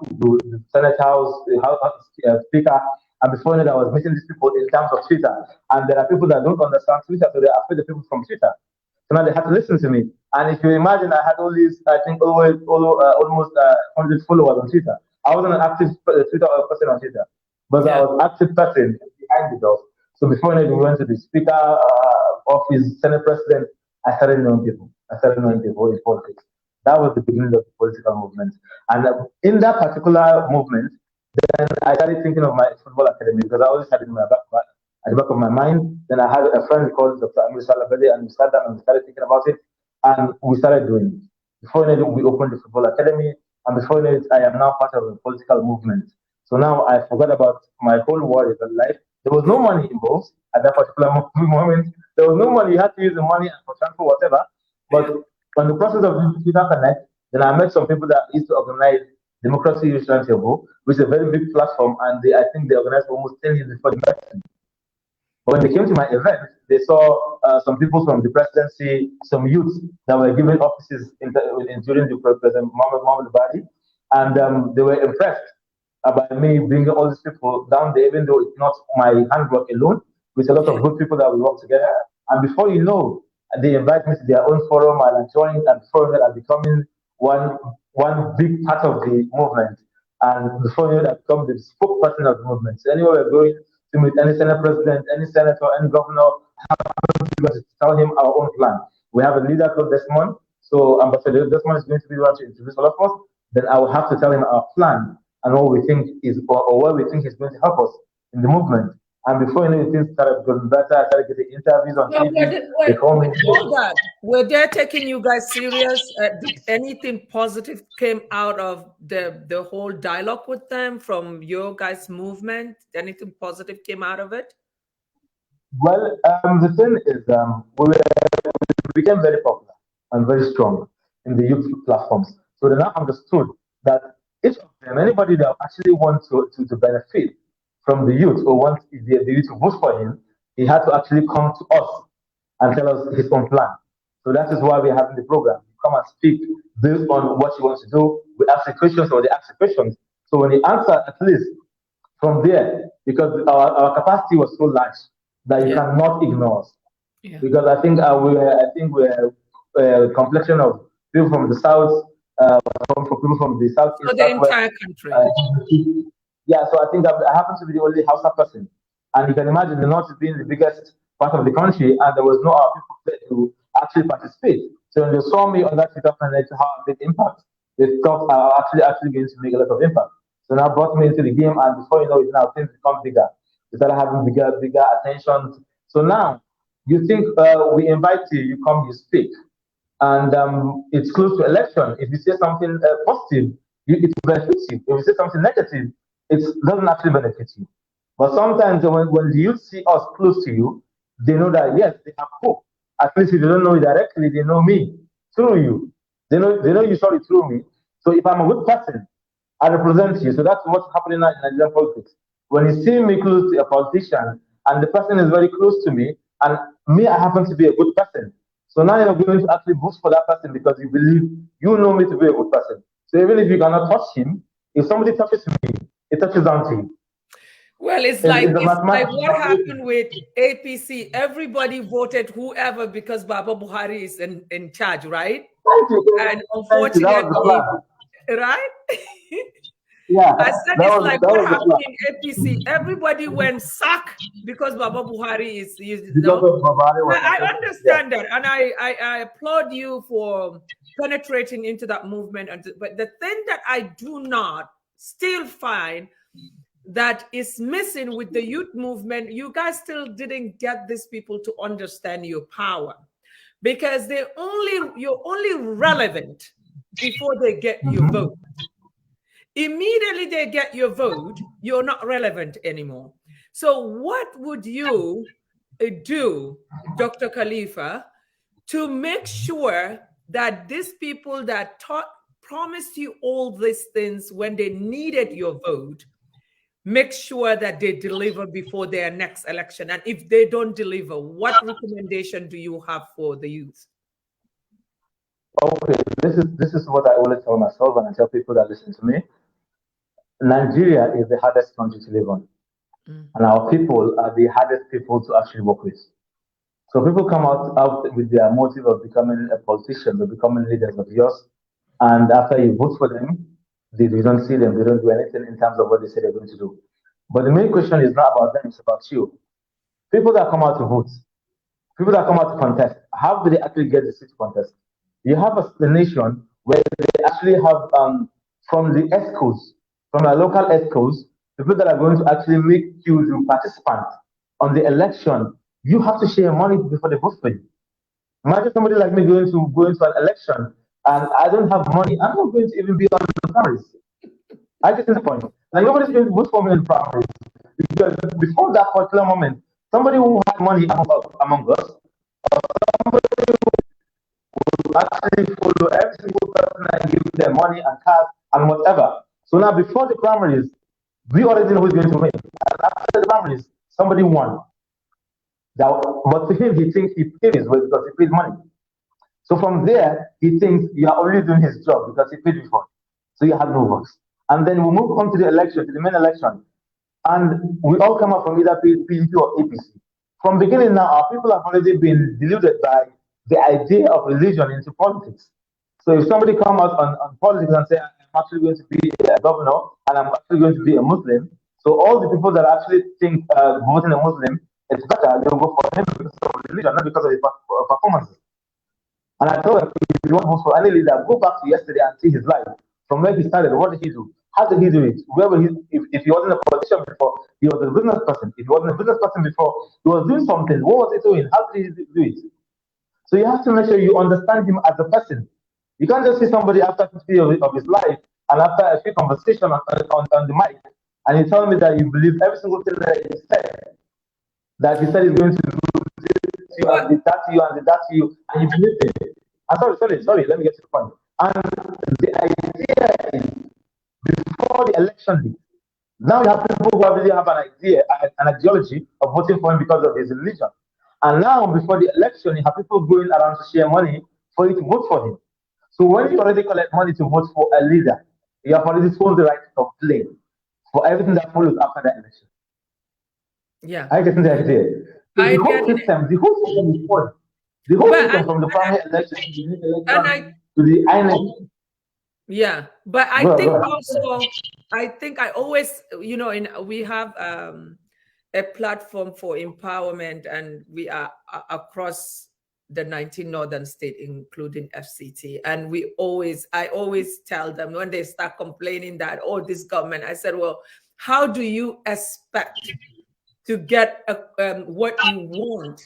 Speaker 2: the Senate House, the House Speaker, and before that, I was meeting these people in terms of Twitter. And there are people that don't understand Twitter, so they're afraid of people from Twitter. So now they had to listen to me. And if you imagine, I had all these, I think, almost 100 followers on Twitter. I wasn't an active Twitter person on Twitter, but I
Speaker 1: Yeah.
Speaker 2: was active person behind the doors. So before we went to the Speaker office, Senate President, I started knowing people. I started knowing people in politics. That was the beginning of the political movement. And in that particular movement, then I started thinking of my football academy because I always had it in my at the back of my mind. Then I had a friend called Dr. Amir Khalifa, and we sat down and we started thinking about it, and we started doing it. Before that, we opened the football academy, and before that, I am now part of a political movement. So now I forgot about my whole world of life. There was no money involved at that particular moment. There was no money. You had to use the money for transfer, whatever. But on the process of Twitter Connect, then I met some people that used to organize Democracy Youth Roundtable, which is a very big platform, and I think they organized for almost 10 years before the election. But when they came to my event, they saw some people from the presidency, some youths that were given offices during the President Muhammad Badi, and they were impressed by me bringing all these people down there, even though it's not my handwork alone, with a lot of good people that we work together. And before you know, they invite me to their own forum, and I joined, and before that, I'm becoming one big part of the movement. And before you know, I become the spokesperson of the movement. So anywhere we're going to meet any Senate president, any senator, any governor, we're going to tell him our own plan. We have a leader called Desmond. So Ambassador Desmond is going to be the one to introduce all of us. Then I will have to tell him our plan and what we think is or what we think is going to help us in the movement. And before you know, things started getting better. I started getting interviews on TV. They call me.
Speaker 1: Hold that. Were they taking you guys serious? Did anything positive came out of the whole dialogue with them from your guys' movement? Anything positive came out of it?
Speaker 2: Well, the thing is, we became very popular and very strong in the youth platforms. So they now understood that each of them, anybody that actually wants to benefit from the youth or wants the youth to vote for him, he had to actually come to us and tell us his own plan. So that is why we're having the program. You come and speak based on what you want to do. We ask the questions or they ask the questions. So when you answer, at least from there, because our capacity was so large that you cannot ignore us. Yeah. Because I think we're a complexion of people from the south, from people from the south.
Speaker 1: So the entire country.
Speaker 2: Yeah, so I think I happen to be the only Hausa person, and you can imagine the north being the biggest part of the country, and there was no other people there to actually participate. So when they saw me on that Twitter planet, how a big impact, they thought I was actually going to make a lot of impact. So now brought me into the game, and before you know it, now things become bigger. We started having bigger attention. So now you think we invite you, you come, you speak, and it's close to election. If you say something positive, it benefits you. If you say something negative, it doesn't actually benefit you. But sometimes when the youth see us close to you, they know that yes, they have hope. At least if they don't know you directly, they know me through you. They know you saw it through me. So if I'm a good person, I represent you. So that's what's happening now in Nigerian politics. When you see me close to a politician and the person is very close to me, and me, I happen to be a good person. So now you're going to actually vote for that person because you believe you know me to be a good person. So even if you cannot touch him, if somebody touches me, it touches down to you.
Speaker 1: Well, it's like what happened with APC. Everybody voted whoever because Baba Buhari is in charge, right?
Speaker 2: Thank you.
Speaker 1: And unfortunately, right?
Speaker 2: Yeah,
Speaker 1: I said it's like what happened in APC. Everybody went sack because Baba Buhari is I understand that, and I applaud you for penetrating into that movement. But the thing that I do not still find that is missing with the youth movement, you guys still didn't get these people to understand your power, because you're only relevant before they get your vote. Immediately they get your vote, you're not relevant anymore. So what would you do, Dr. Khalifa, to make sure that these people that promised you all these things when they needed your vote, make sure that they deliver before their next election? And if they don't deliver, what recommendation do you have for the youth?
Speaker 2: Okay, this is what I always tell myself and I tell people that listen to me. Nigeria is the hardest country to live on, and our people are the hardest people to actually work with. So people come out with their motive of becoming a politician or becoming leaders of yours, and after you vote for them, they don't see them, they don't do anything in terms of what they say they're going to do. But the main question is not about them, it's about you. People that come out to vote, people that come out to contest, how do they actually get the seat to contest? You have a nation where they actually have from the ESCOs, from our local ESCOs, people that are going to actually make you the participant on the election. You have to share money before they vote for you. Imagine somebody like me going to an election and I don't have money. I'm not going to even be on the primaries. I get to the point. Like nobody's going to vote for me in the primaries because before that particular moment, somebody who had money among us, or somebody who will actually follow every single person and give them money and cars and whatever. So now before the primaries, we already know who's going to win. And after the primaries, somebody won. Now, but to him, he thinks he paid his way because he paid money. So from there, he thinks you are only doing his job because he paid before. So you have no votes. And then we move on to the election, to the main election. And we all come up from either PDP or APC. From beginning now, our people have already been deluded by the idea of religion into politics. So if somebody come out on politics and say, I'm actually going to be a governor and I'm actually going to be a Muslim, so all the people that actually think voting a Muslim, it's better they'll go for him because of religion, not because of his performances. And I told him, if you want to vote for any leader, go back to yesterday and see his life. From where he started, what did he do? How did he do it? If he wasn't a politician before, he was a business person. If he wasn't a business person before, he was doing something. What was he doing? How did he do it? So you have to make sure you understand him as a person. You can't just see somebody after 50 years of his life and after a few conversations on the mic, and you tell me that you believe every single thing that he said. That he said he's going to do this to you and did that to you and did that to you, and you believe it. I'm sorry, let me get to the point. And the idea is, before the election day, now you have people who already have an idea, an ideology of voting for him because of his religion. And now, before the election, you have people going around to share money for you to vote for him. So when you already collect money to vote for a leader, you have already sold the right to complain for everything that follows after the election.
Speaker 1: Yeah,
Speaker 2: I get the idea. So the whole system is spoiled. The whole system from the primary election to the INEC.
Speaker 1: Yeah, but I think also, I always, we have a platform for empowerment, and we are across the 19 northern states, including FCT. And I always tell them when they start complaining that, oh, this government, I said, well, how do you expect to get what you want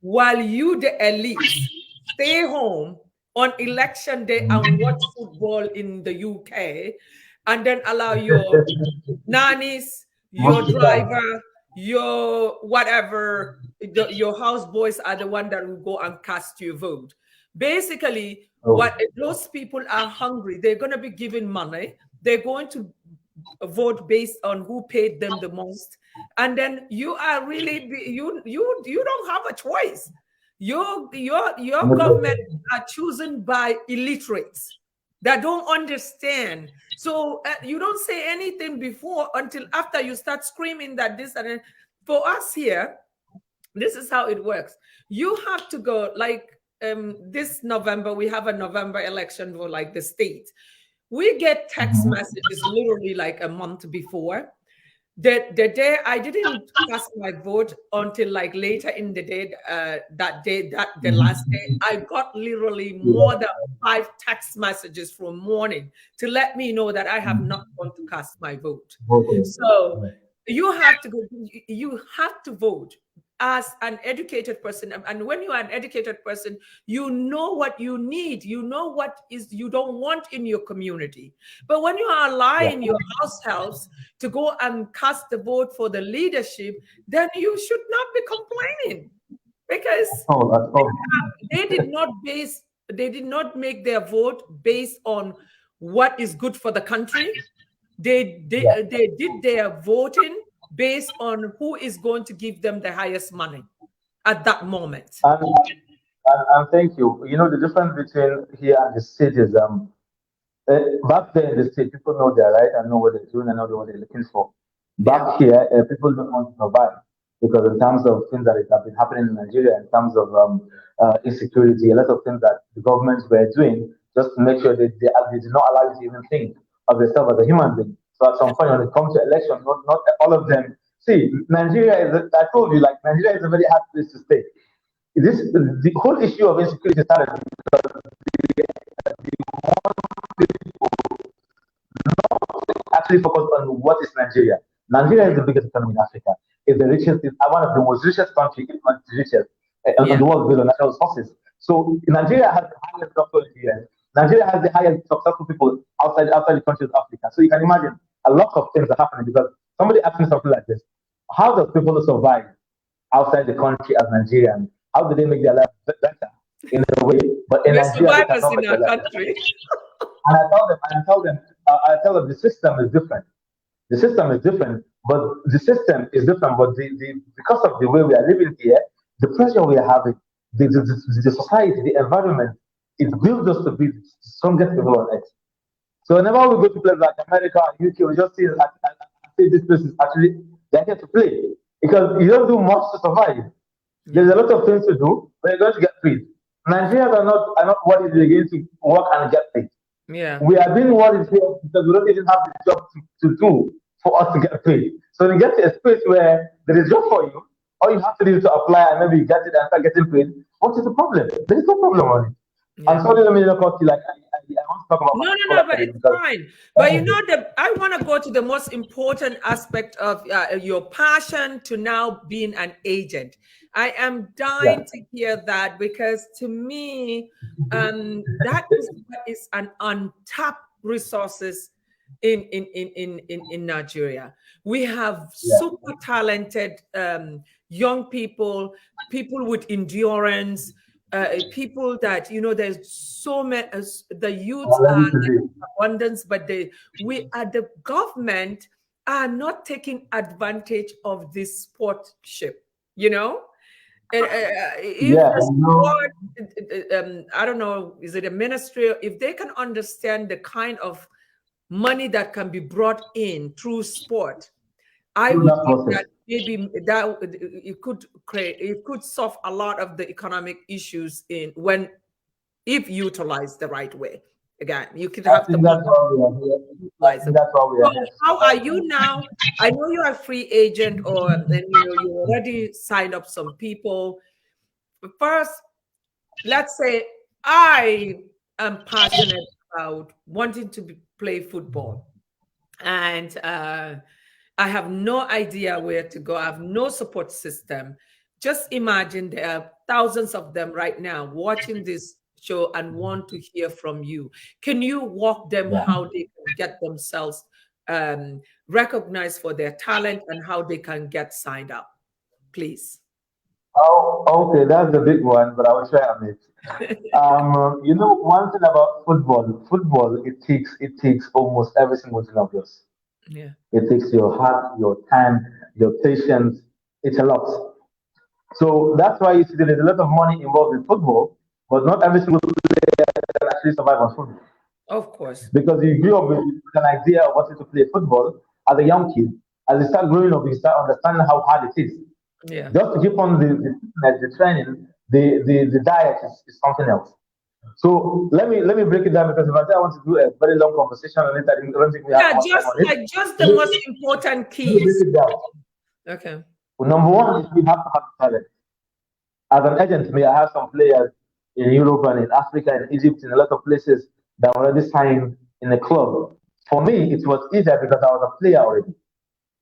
Speaker 1: while you, the elites, stay home on election day and watch football in the UK, and then allow your nannies, your driver, your whatever, your houseboys are the one that will go and cast your vote. Basically, what those people are hungry, they're going to be given money. They're going to vote based on who paid them the most, and then you are really you don't have a choice. Your government are chosen by illiterates that don't understand. So you don't say anything before until after you start screaming that this and then. For us here, this is how it works. You have to go like this November. We have a November election for like the state. We get text messages literally like a month before. The day I didn't cast my vote until like later in the day, the last day, I got literally more than 5 text messages from morning to let me know that I have not gone to cast my vote. So you have to vote as an educated person. And when you are an educated person, you know what you need. You know what is you don't want in your community. But when you are allowing your house helps to go and cast the vote for the leadership, then you should not be complaining, because they did not base make their vote based on what is good for the country. They did their voting based on who is going to give them the highest money at that moment.
Speaker 2: And thank you. You know, the difference between here and the state is back there in the state, people know their right and know what they're doing and know what they're looking for.
Speaker 1: Yeah.
Speaker 2: Back here, people don't want to survive because in terms of things that have been happening in Nigeria, in terms of insecurity, a lot of things that the governments were doing just to make sure that they did not allow you to even think of yourself as a human being. So at some point, when it comes to elections, not all of them. See, Nigeria is. I told you, like Nigeria is a very hard place to stay. The whole issue of insecurity started because actually focus on what is Nigeria. Nigeria is the biggest economy in Africa. It's the richest, it's one of the most richest countries, if not the richest, in the world based on natural resources. So Nigeria has the highest doctor in the US. Nigeria has the highest successful people outside the countries of Africa. So you can imagine a lot of things are happening because somebody asked me something like this: how does people survive outside the country as Nigerians? How do they make their life better in a way? But in Nigeria, they cannot make their life better. And I tell them the system is different. The system is different, but because of the way we are living here, the pressure we are having, the society, the environment, it builds us to be the strongest people on earth. So whenever we go to places like America, UK, we just see that this place is actually they're here to play because you don't do much to survive. There's a lot of things to do, but you're going to get paid. Nigerians are not worried they're going to work and get paid.
Speaker 1: Yeah.
Speaker 2: We are being worried here because we don't even have the job to do for us to get paid. So when you get to a space where there is job for you, all you have to do is to apply and maybe get it and start getting paid. What is the problem? There is no problem on it. Yeah. I'm sorry, let me not talk to you like I want to talk about.
Speaker 1: No, but it's fine. But you know that I want to go to the most important aspect of your passion to now being an agent. I am dying to hear that because to me, that is what is an untapped resources in Nigeria. We have super talented young people with endurance. People that there's so many the youth are in abundance, but the government are not taking advantage of this sportship. I don't know, is it a ministry? If they can understand the kind of money that can be brought in through sport, I would think that maybe that it could solve a lot of the economic issues if utilized the right way. Again, you could have the money. So how are you now? I know you are a free agent, or you already signed up some people. But first, let's say I am passionate about wanting to play football, and I have no idea where to go. I have no support system. Just imagine there are thousands of them right now watching this show and want to hear from you. Can you walk them how they can get themselves recognized for their talent and how they can get signed up, please?
Speaker 2: Oh, okay, that's the big one, but I will try on it. One thing about football, it takes almost every single thing of yours.
Speaker 1: Yeah.
Speaker 2: It takes your heart, your time, your patience. It's a lot. So that's why you see there is a lot of money involved in football, but not every single player can actually survive on football.
Speaker 1: Of course.
Speaker 2: Because you grew up with an idea of wanting to play football as a young kid. As you start growing up, you start understanding how hard it is.
Speaker 1: Yeah.
Speaker 2: Just to keep on the training, the diet is something else. So let me break it down, because if I say I want to do a very long conversation on it, I don't think we have
Speaker 1: just the most important keys.
Speaker 2: Break it down.
Speaker 1: Okay.
Speaker 2: Well, number one is we have to have talent. As an agent, I have some players in Europe and in Africa and Egypt and a lot of places that already signed in the club. For me, it was easier because I was a player already.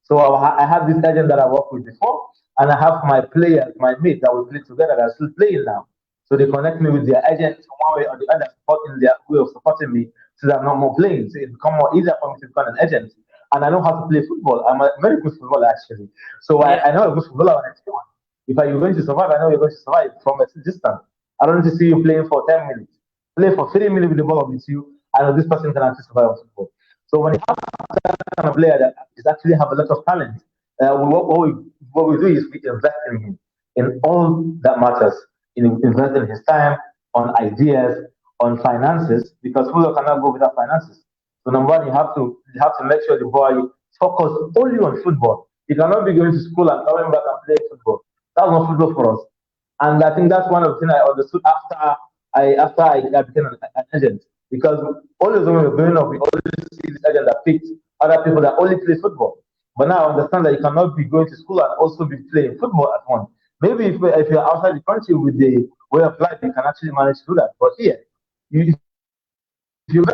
Speaker 2: So I have this agent that I worked with before, and I have my players, my mates that we play together that are still playing now. So they connect me with their agents one way or the other, supporting their way of supporting me, so that I'm not more playing. So it becomes more easier for me to become an agent. And I know how to play football. I'm a very good footballer, actually. So I know a good footballer when I see one. If you're going to survive, I know you're going to survive from a distance. I don't need to see you playing for 10 minutes. play for 3 minutes with the ball with you, I know this person can actually survive on football. So when you have a player that is actually have a lot of talent, what we do is we invest in him in all that matters. Invest in his time, on ideas, on finances, because football cannot go without finances. So number one, you have to make sure the boy focus only on football. He cannot be going to school and coming back and playing football. That's not football for us. And I think that's one of the things I understood after I became an agent. Because always when we were growing up, we always see this agent that picked other people that only play football. But now I understand that you cannot be going to school and also be playing football at once. Maybe if you're outside the country with the way of life, you can actually manage to do that. But here, if you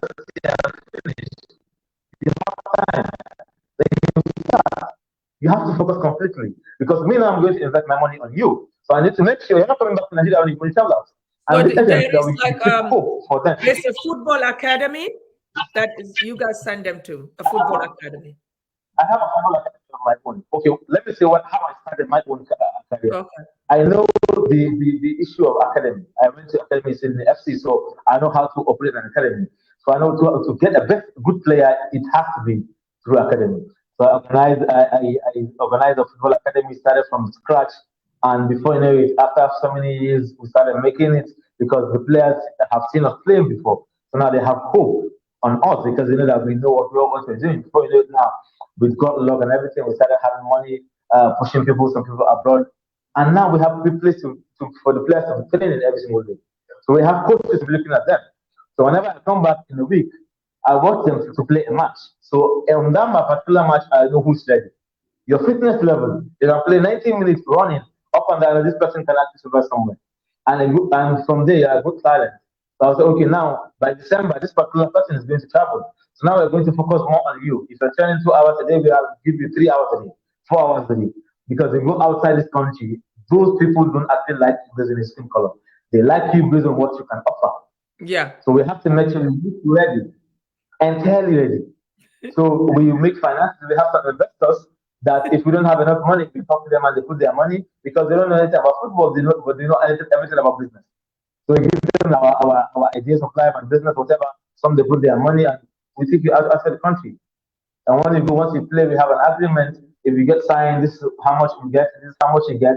Speaker 2: you have to focus completely. Because me now I'm going to invest my money on you. So I need to make sure you're not coming back to Nigeria when you travel out.
Speaker 1: So
Speaker 2: And the
Speaker 1: there
Speaker 2: agents that
Speaker 1: is
Speaker 2: we
Speaker 1: like
Speaker 2: keep hope for them.
Speaker 1: there's a football academy that is you guys send them to a football academy.
Speaker 2: I have a football academy of my own. Okay, let me say how I started my own career.
Speaker 1: Okay.
Speaker 2: I know the issue of academy. I went to academy in the FC, so I know how to operate an academy. So I know to get a best good player, it has to be through academy. So I organized a football academy, started from scratch, and before you know it, after so many years, we started making it because the players have seen us playing before. So now they have hope on us because they know that we know what we're doing. Before you know it now, we've got luck and everything. We started having money, pushing people, some people abroad. And now we have good place for the players to be training every single day. So we have coaches looking at them. So whenever I come back in a week, I watch them to play a match. So on that particular match, I know who's ready. Your fitness level, you can play 90 minutes running up and down, and this person can actually survive somewhere. And from there, you are good talent. So I was like, okay, now by December, this particular person is going to travel. So now we're going to focus more on you. If you're training 2 hours a day, we will give you 3 hours a day, 4 hours a day. Because if you go outside this country, those people don't actually like you based on your skin color. They like you based on what you can offer.
Speaker 1: Yeah.
Speaker 2: So we have to make sure you're ready, entirely ready. So we make finances. We have some investors that if we don't have enough money, we talk to them and they put their money because they don't know anything about football. But they know everything about business. So we give them our ideas of life and business, whatever. Some they put their money and we take you outside the country. And once you play, we have an agreement. If you get signed, this is how much we get, this is how much you get,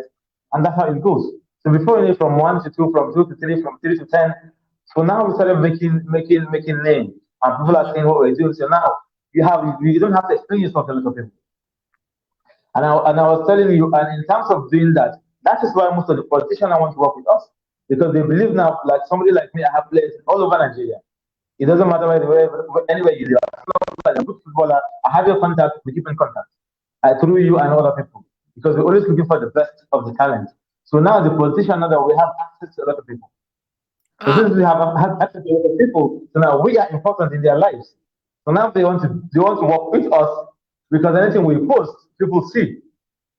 Speaker 2: and that's how it goes. So before you know, from 1 to 2, from 2 to 3, from 3 to 10. So now we started making name, and people are saying what we're doing. So now you don't have to explain yourself to a lot of people. And I was telling you, and in terms of doing that, that is why most of the politicians want to work with us because they believe now, like somebody like me, I have players all over Nigeria. It doesn't matter anywhere you live. As long as you're a good footballer, I have your contact, we keep in contact. Through you and other people. Because we're always looking for the best of the talent. So now the politician know that we have access to a lot of people. So since we have access to a lot of people, so now we are important in their lives. So now they want to work with us because anything we post, people see.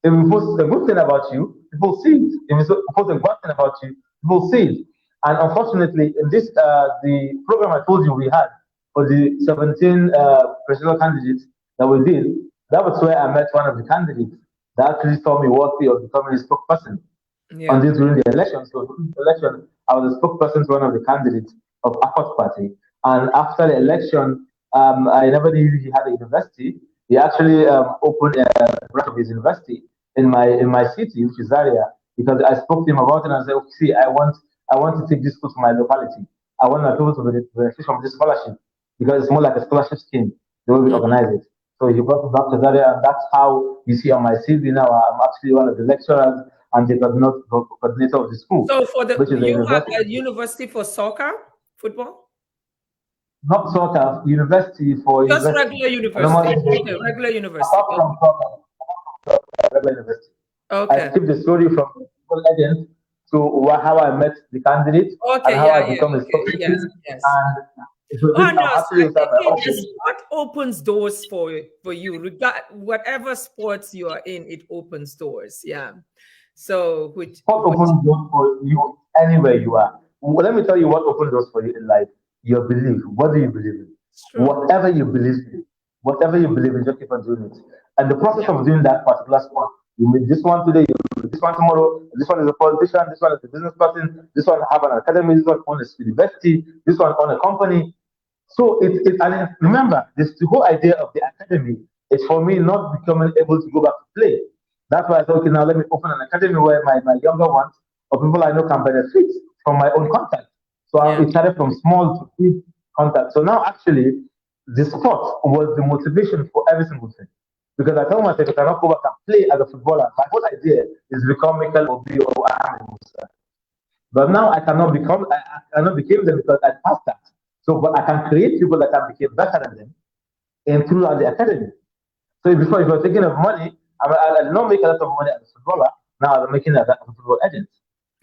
Speaker 2: If we post a good thing about you, people see it. If we post a bad thing about you, people see it. And unfortunately, in this the program I told you we had for the 17 presidential candidates that we did, that was where I met one of the candidates that actually saw me worthy of becoming a spokesperson on this during the election. So during the election, I was a spokesperson to one of the candidates of Accord Party. And after the election, I never knew he had a university. He actually opened a branch of his university in my city, which is Zaria, because I spoke to him about it and I said, okay, see, I want to take this school to my locality. I want my people to benefit from this scholarship because it's more like a scholarship scheme the way we organize it. So he brought me back to Zaria, and that's how you see on my CV now. I'm actually one of the lecturers and the coordinator of the school,
Speaker 1: So
Speaker 2: which is a
Speaker 1: you have
Speaker 2: university.
Speaker 1: a university for soccer, football?
Speaker 2: Not soccer, university for
Speaker 1: Just
Speaker 2: university.
Speaker 1: regular university. Okay, regular university.
Speaker 2: Apart from soccer, regular university. I
Speaker 1: Okay.
Speaker 2: skipped the story from the agent to how I met the candidate
Speaker 1: Okay,
Speaker 2: and how I become a
Speaker 1: okay. Yes,
Speaker 2: spokesperson.
Speaker 1: yes.
Speaker 2: And so
Speaker 1: Oh
Speaker 2: this, I'm
Speaker 1: no, so
Speaker 2: happy
Speaker 1: I
Speaker 2: with that. My
Speaker 1: think
Speaker 2: office.
Speaker 1: sport opens doors for you. Whatever sports you are in, it opens doors. Yeah. So
Speaker 2: What opens doors for you anywhere you are? Well, let me tell you what opens doors for you in life. Your belief. What do you believe in? Whatever you believe in, just keep on doing it. And the process of doing that particular sport You meet this one today, you meet this one tomorrow. This one is a politician. This one is a business person. This one have an academy. This one owns a university. This one owns a company. So remember, this the whole idea of the academy is for me not becoming able to go back to play. That's why I thought, okay, now let me open an academy where my younger ones or people I know can benefit from my own contact. So it started from small to big contact. So now actually, the sport was the motivation for every single thing. Because I told myself, if I cannot go back and play as a footballer, my whole idea is to become Michael Obi or Ahmed Musa. But now I cannot become them because I passed that. So, but I can create people that can become better than them and throughout the academy. So before, if you're thinking of money, I did not make a lot of money as a footballer. Now I'm making as a football agent.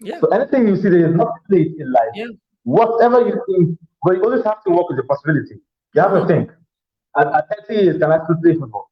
Speaker 1: Yeah.
Speaker 2: So anything you see, there is not place in life.
Speaker 1: Yeah.
Speaker 2: Whatever you think, but you always have to work with the possibility. You have to think. At 30 years, can I still play football?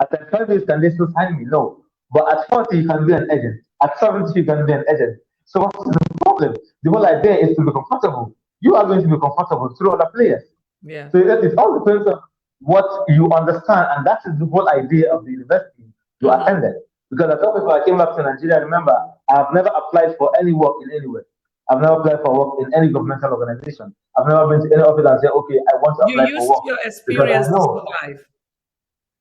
Speaker 2: At 35 years, can they still sign me? No. But at 40, you can be an agent. At 70, you can be an agent. So what's the problem? The whole idea is to be comfortable. You are going to be comfortable through other players.
Speaker 1: Yeah.
Speaker 2: So it all depends on what you understand, and that is the whole idea of the university you attended. Because I thought before I came back to Nigeria, remember, I have never applied for any work in anywhere. I've never applied for work in any governmental organization. I've never been to any office and said, okay, I want to
Speaker 1: You
Speaker 2: apply for
Speaker 1: used
Speaker 2: work.
Speaker 1: your
Speaker 2: Because I
Speaker 1: experience to
Speaker 2: know,
Speaker 1: survive.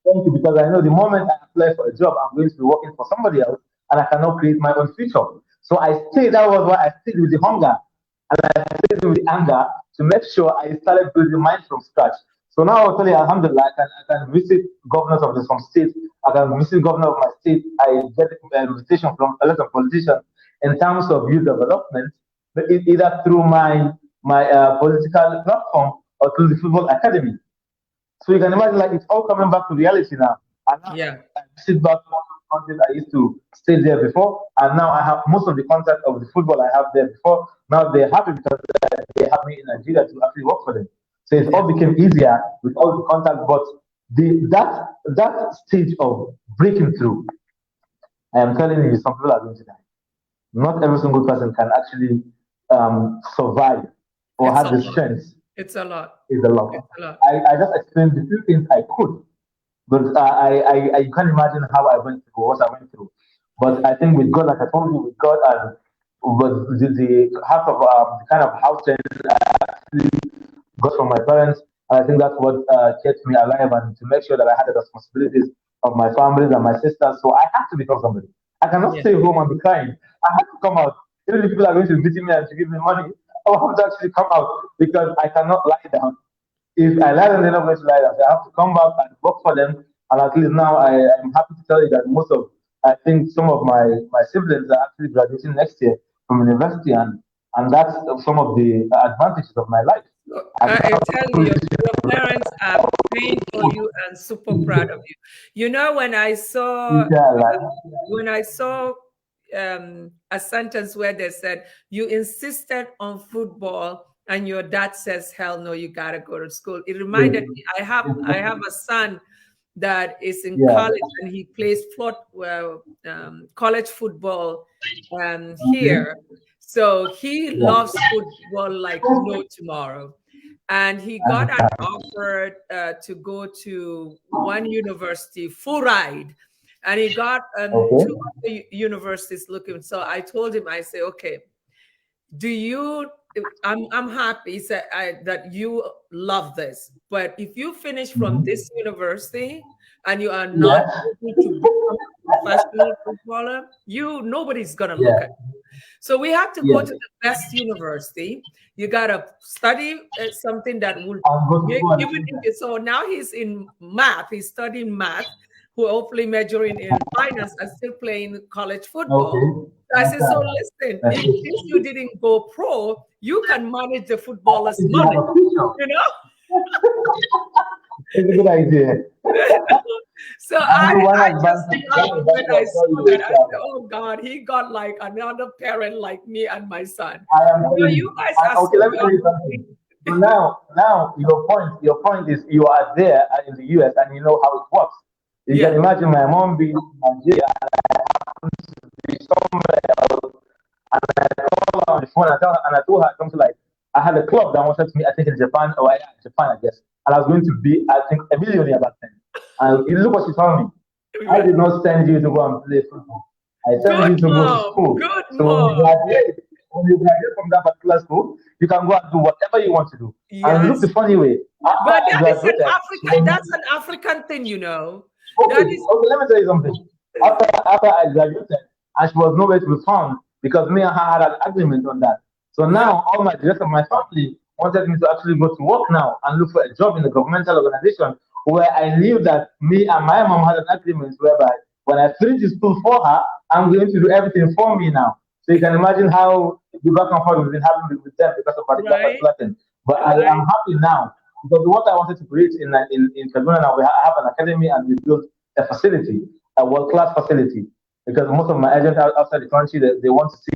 Speaker 2: thank you, because I know the moment I apply for a job, I'm going to be working for somebody else and I cannot create my own future. So I stayed, that was why I stayed with the hunger and I stayed with the anger to make sure I started building mine from scratch. So now I'll tell you, Alhamdulillah, I can visit governors of some states. I can visit governor of my state. I get an invitation from a lot of politicians in terms of youth development, but either through my political platform or through the football academy. So you can imagine, like, it's all coming back to reality now. And now
Speaker 1: Yeah.
Speaker 2: I sit back on content I used to stay there before, and now I have most of the content of the football I have there before. Now they're happy because they have me in Nigeria to actually work for them. So it all became easier with all the contact. But that stage of breaking through, I am telling you, some people are going to die. Not every single person can actually survive or
Speaker 1: It's
Speaker 2: have
Speaker 1: a
Speaker 2: the
Speaker 1: lot.
Speaker 2: strength.
Speaker 1: It's a lot.
Speaker 2: Is a lot.
Speaker 1: It's a lot.
Speaker 2: I just explained the few things I could, but I can't imagine how I went through what I went through. But I think with God, like I told you, with God and with the half of the kind of house training I actually got from my parents, and I think that's what kept me alive and to make sure that I had the responsibilities of my families and my sisters. So I have to become somebody. I cannot
Speaker 1: Yeah.
Speaker 2: stay home and be crying. I have to come out. Even if people are going to visit me and to give me money, I have to actually come out because I cannot lie down. If I lie down, they're not going to lie down. So I have to come back and work for them. And at least now I'm happy to tell you that I think some of my siblings are actually graduating next year from university, and that's some of the advantages of my life. I'm
Speaker 1: I
Speaker 2: not
Speaker 1: tell you, your parents are praying for you and super proud of you. You know, when I saw a sentence where they said you insisted on football and your dad says, "Hell no, you gotta go to school." It reminded me. I have a son that is in college and he plays college football here. So he loves football like no tomorrow. And he got an offer to go to one university, full ride. And he got two other universities looking. So I told him, I say, okay, I'm happy that you love this. But if you finish from this university and you are not able to become a professional footballer, nobody's going to look at you. So we have to go to the best university. You gotta study something that will make so now he's in math. He's studying math. Who hopefully majoring in finance and still playing college football. So I said, so listen, in case you didn't go pro, you can manage the footballers' money. You know.
Speaker 2: It's a good idea.
Speaker 1: So I just laughed when I saw that. I said, oh God, he got like another parent like me and my son. You guys are
Speaker 2: okay, let me tell you something. So now your point is you are there in the US and you know how it works. You can imagine my mom being in Nigeria and I happen to be somewhere else and I call her on the phone and I told her something like I had a club that wanted me, I think in Japan Japan, I guess. And I was going to be, I think, a millionaire back then. And you look what she told me. I did not send you to go and play football. I sent you to go to school.
Speaker 1: Good
Speaker 2: So when you graduate from that particular school, you can go and do whatever you want to do.
Speaker 1: Yes.
Speaker 2: And look the funny way.
Speaker 1: But that's an African thing, you know.
Speaker 2: Okay, okay, let me tell you something. After I graduated, and she was nowhere to be found because me and her had an agreement on that. So now all the rest of my family wanted me to actually go to work now and look for a job in a governmental organization where I knew that me and my mom had an agreement whereby when I finish the school for her, I'm going to do everything for me now. So you can imagine how the back and forth we've been having with them because of particular thing. But I am happy now because what I wanted to create in Kaduna now, we have an academy and we built a facility, a world-class facility, because most of my agents outside the country, they want to see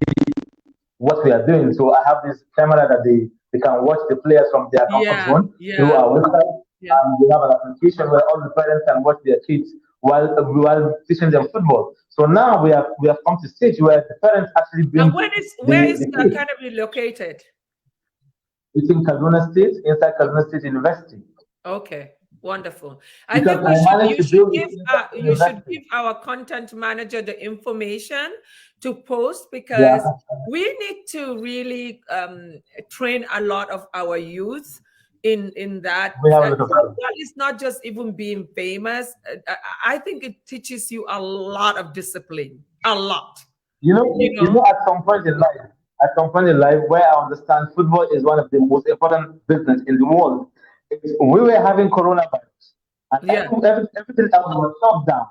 Speaker 2: what we are doing. So I have this camera that they can watch the players from their comfort zone through our website. And we have an application where all the parents can watch their kids while teaching them football. So now we have come to a stage where the parents actually bring.
Speaker 1: And where is the academy located?
Speaker 2: It's in Kaduna State, inside Kaduna State University.
Speaker 1: Okay, wonderful. I think you should give our content manager the information to post because we need to really train a lot of our youth in that. That is not just even being famous. I think it teaches you a lot of discipline, a lot.
Speaker 2: You know, at some point in life, where I understand football is one of the most important business in the world. We were having coronavirus, and everything else was shut down.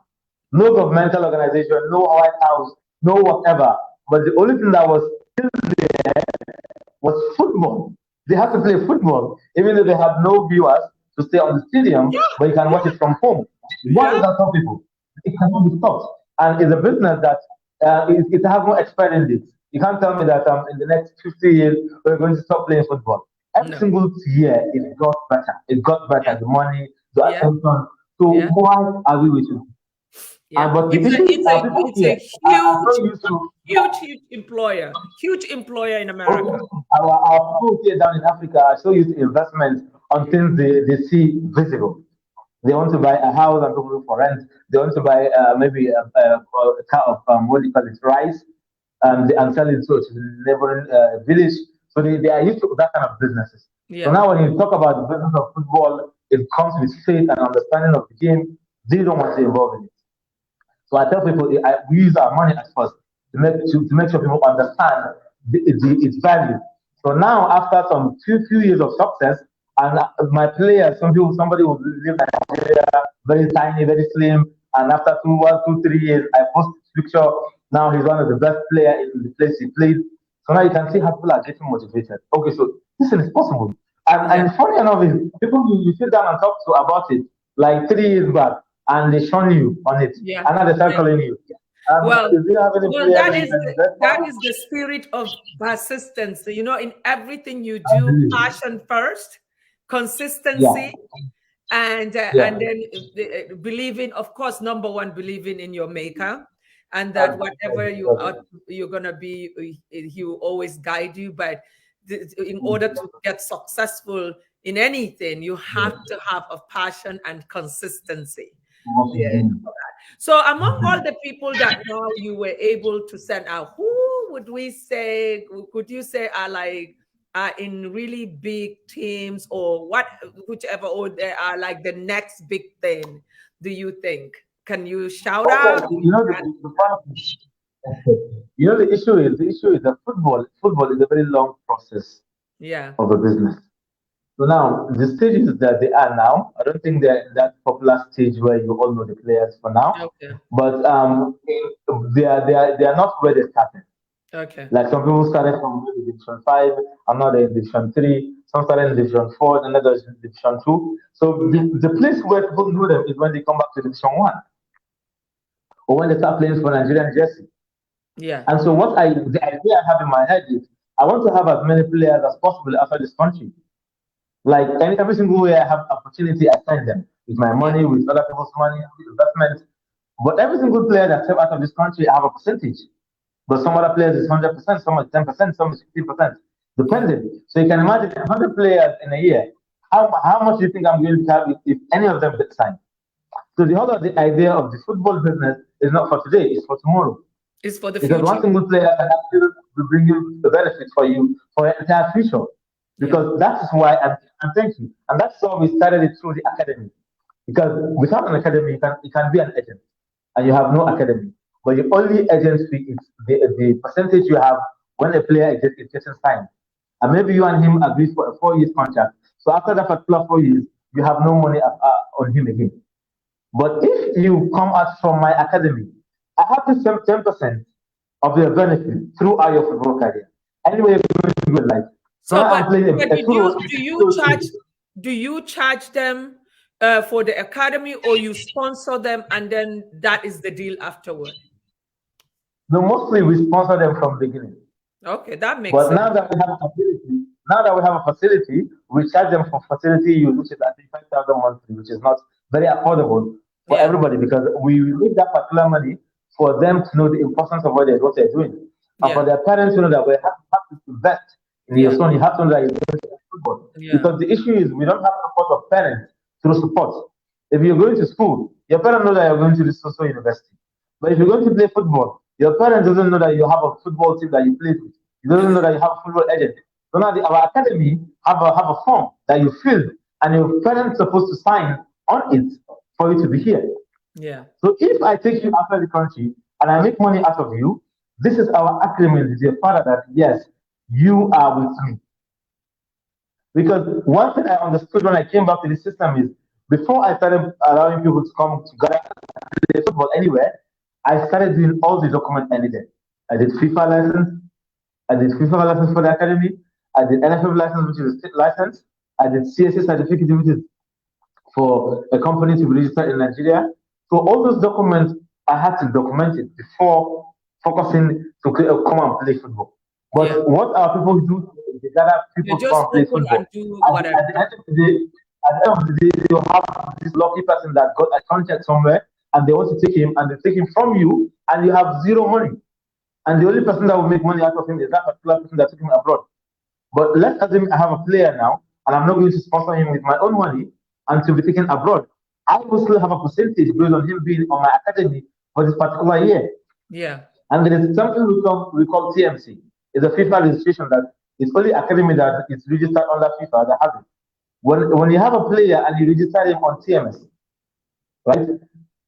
Speaker 2: No governmental organization, no White House, no whatever. But the only thing that was still there was football. They have to play football, even though they have no viewers to stay on the stadium, but you can watch it from home. Why does that stop people? It cannot be stopped. And it's a business that it has no expiring date. You can't tell me that in the next 50 years we're going to stop playing football. Every single year it got better. It got better. The money, the attention. So why are we waiting? But
Speaker 1: it's a huge employer, in America.
Speaker 2: Our people here down in Africa are so used to investment on things they see visible. They want to buy a house and people for rent. They want to buy maybe a car of what do you call it, rice, and sell it to the neighboring village. So they are used to that kind of businesses. So now when you talk about the business of football, it comes with faith and understanding of the game. They don't want to involve in it. So I tell people we use our money at first to make sure people understand its value. So now after some few years of success, and my players, somebody will live in Nigeria, very tiny, very slim, and after 3 years, I post this picture. Now he's one of the best players in the place he played. So now you can see how people are getting motivated. Okay, so this is possible. And funny enough is people you sit down and talk to about it like 3 years back, and they shun you on it, and now they start calling you.
Speaker 1: That is the spirit of persistence. You know, in everything you do, passion first, consistency, and then believing. Of course, number one, believing in your maker, and that whatever you're gonna be, he will always guide you. But in order to get successful in anything, you have to have a passion and consistency. So among all the people that now you were able to send out, who could you say are in really big teams or whichever, or they are like the next big thing, do you think? Can you shout out?
Speaker 2: The issue is that football is a very long process of a business. So now, the stages that they are now, I don't think they're in that popular stage where you all know the players for now.
Speaker 1: Okay.
Speaker 2: But they are not where they started.
Speaker 1: Okay.
Speaker 2: Like some people started from Division 5, another in Division 3, some started in Division 4, another in Division 2. So the place where people know them is when they come back to Division 1. Or when they start playing for Nigerian jersey.
Speaker 1: Yeah.
Speaker 2: And so the idea I have in my head is I want to have as many players as possible outside this country. Like every single way I have opportunity, I send them with my money, with other people's money, with investment. But every single player that step out of this country, I have a percentage. But some other players is 100%, some is 10%, some is 50%, depending. So you can imagine 100 players in a year. How much do you think I'm going to have if any of them get signed? So the whole of the idea of the football business is not for today, it's for tomorrow.
Speaker 1: It's for the
Speaker 2: Because
Speaker 1: future.
Speaker 2: one single player can actually bring you the benefit for you for your entire future. Because that is why, and thank you. And that's why we started it through the academy. Because without an academy, you can be an agent and you have no academy. But the only agency is the percentage you have when a player is getting signed. And maybe you and him agree for a 4 years contract. So after that particular 4 years, you have no money on him again. But if you come out from my academy, I have to save 10% of your benefit throughout your football career. Anyway, you're going to do life. So I'm playing a
Speaker 1: do you charge them for the academy, or you sponsor them and then that is the deal afterward?
Speaker 2: No, mostly we sponsor them from the beginning.
Speaker 1: Okay, that makes
Speaker 2: but
Speaker 1: sense.
Speaker 2: Now that we have a facility, we charge them for facility use, which is I think 5,000 monthly, which is not very affordable for everybody, because we need that particular money for them to know the importance of what they're doing. And for their parents to know that we have to invest in your son, you have to know that you're going to football. Because the issue is we don't have support of parents through support. If you're going to school, your parents know that you're going to the social university. But if you're going to play football, your parents doesn't know that you have a football team that you play with. You don't know that you have a football agent. So now our academy have a form that you fill, and your parents are supposed to sign on it for you to be here.
Speaker 1: Yeah.
Speaker 2: So if I take you outside the country and I make money out of you, this is our agreement with your father that yes, you are with me. Because one thing I understood when I came back to the system is before I started allowing people to come together and play football anywhere, I started doing all the documents I needed. I did FIFA license, I did FIFA license for the academy, I did NFF license, which is a state license, I did CSA certificate, which is for a company to be registered in Nigeria. So all those documents, I had to document it before focusing to come and play football. But what our people do, they gather people to come and play football. At the end of the day, you have this lucky person that got a contract somewhere, and they want to take him, and they take him from you, and you have zero money. And the only person that will make money out of him is that particular person that took him abroad. But let's assume I have a player now, and I'm not going to sponsor him with my own money until be taken abroad. I will still have a percentage based on him being on my academy for this particular year.
Speaker 1: Yeah.
Speaker 2: And there is something we call TMC. It's a FIFA registration that it's only academy that is registered under FIFA that has it. When you have a player and you register him on TMS, right?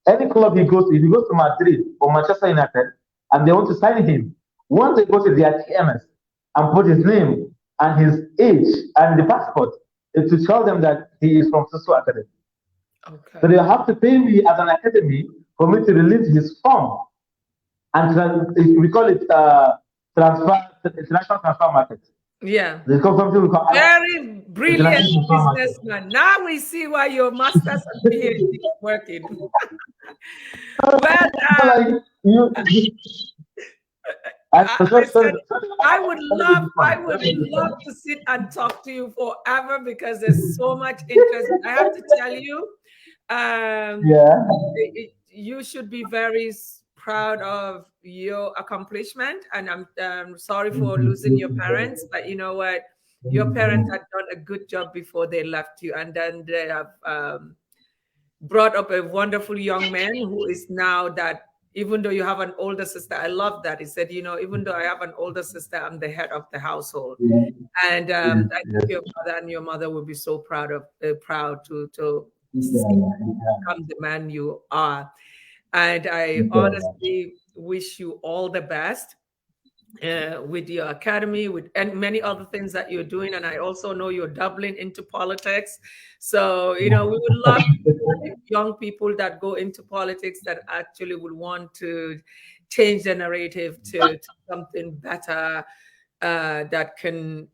Speaker 2: Any club he goes to, if he goes to Madrid or Manchester United and they want to sign him, once they go to their TMS and put his name and his age and the passport, it's to tell them that he is from Social Academy. Okay. So they have to pay me as an academy for me to release his form. And we call it international transfer market.
Speaker 1: Yeah. Very brilliant businessman. Now we see why your master's and PhD is working. Well, I would love to sit and talk to you forever because there's so much interest. I have to tell you, you should be very proud of your accomplishment, and I'm sorry for losing your parents, but you know what, your parents had done a good job before they left you, and then they have brought up a wonderful young man who is now that, even though you have an older sister, I love that he said, you know, even though I have an older sister, I'm the head of the household. And I think your father and your mother will be so proud to become the man you are. And I honestly wish you all the best with your academy, and many other things that you're doing. And I also know you're doubling into politics. So, you know, we would love young people that go into politics that actually would want to change the narrative to something better, that can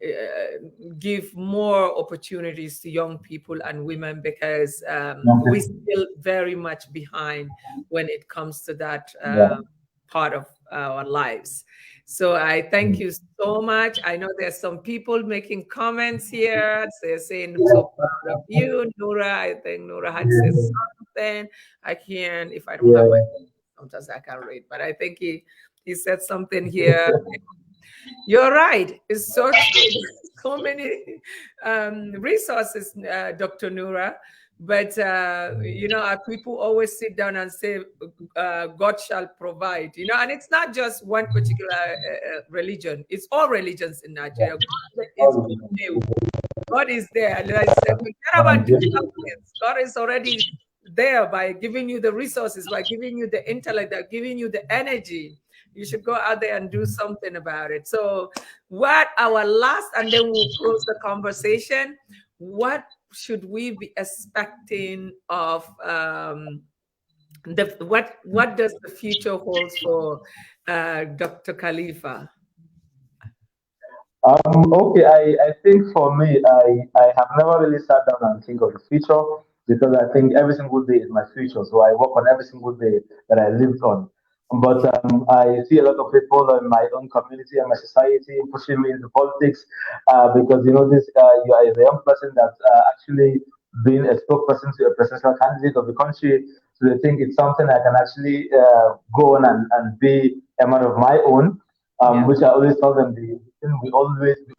Speaker 1: give more opportunities to young people and women, because we're still very much behind when it comes to that part of our lives. So I thank you so much. I know there's some people making comments here. They're saying, I'm so proud of you, Nura. I think Nura had said something. I can't, if I don't have my, sometimes I can't read, but I think he said something here. You're right. It's so many resources, Dr. Nura, But you know, our people always sit down and say, God shall provide, you know, and it's not just one particular religion, it's all religions in Nigeria. God is there. God is there. And I said, forget about developments. God is already there by giving you the resources, by giving you the intellect, by giving you the energy. You should go out there and do something about it. So, what our last, and then we'll close the conversation. What should we be expecting of what does the future hold for Dr. Khalifa?
Speaker 2: Okay, I think for me, I have never really sat down and think of the future because I think every single day is my future. So I work on every single day that I lived on. But I see a lot of people in my own community and my society pushing me into politics because you know this you are a young person that's actually being a spokesperson to a presidential candidate of the country. So they think it's something I can actually go on and be a man of my own. Which I always tell them the thing we always do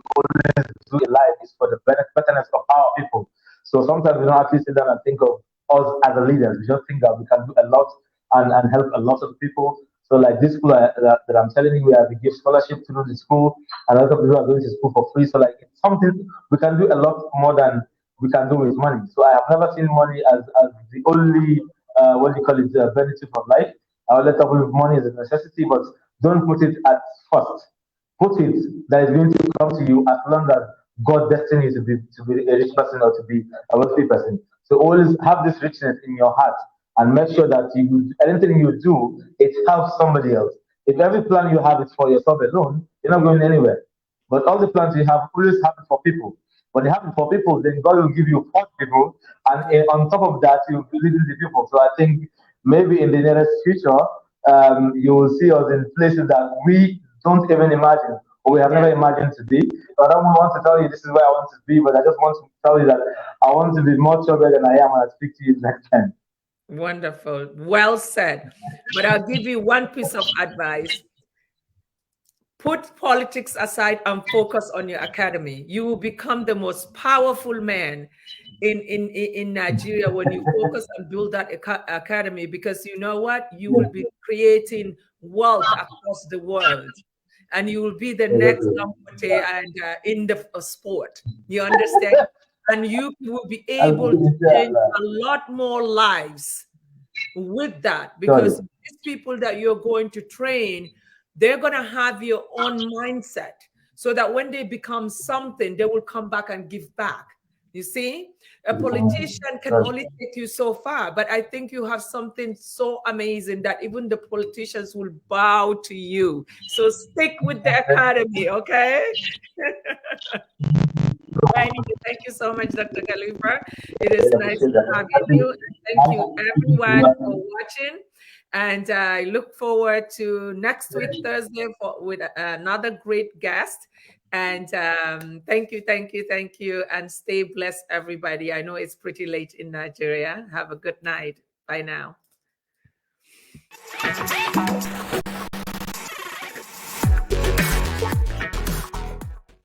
Speaker 2: in life is for the betterness of our people. So sometimes we don't actually sit down and think of us as a leaders. We just think that we can do a lot and help a lot of people. So like this school that I'm telling you, we have to give scholarship through the school, and a lot of people are going to school for free. So like it's something we can do a lot more than we can do with money. So I have never seen money as the only what do you call it, benefit of life. I will let talk with money is a necessity, but don't put it at first. Put it that is going to come to you as long as God destined you to be a rich person or to be a wealthy person. So always have this richness in your heart and make sure that anything you do, it helps somebody else. If every plan you have is for yourself alone, you're not going anywhere. But all the plans you have always happen for people. When they happen for people, then God will give you 4 people, and on top of that, you'll be leading the people. So I think maybe in the nearest future, you will see us in places that we don't even imagine or we have never imagined to be. So I don't want to tell you this is where I want to be, but I just want to tell you that I want to be much stronger than I am when I speak to you next time.
Speaker 1: Wonderful. Well said. But I'll give you one piece of advice. Put politics aside and focus on your academy. You will become the most powerful man in Nigeria when you focus and build that academy, because you know what? You will be creating wealth across the world. And you will be the next Dangote and in the sport. You understand? And you will be able to change a lot more lives with that, because these people that you're going to train, they're going to have your own mindset, so that when they become something, they will come back and give back. You see, a politician can only take you so far, but I think you have something so amazing that even the politicians will bow to you. So stick with the academy, okay? Thank you so much, Dr. Khalifa. It is nice having you. And thank you, everyone, for watching. And I look forward to next week, Thursday, with another great guest. And thank you. And stay blessed, everybody. I know it's pretty late in Nigeria. Have a good night. Bye now.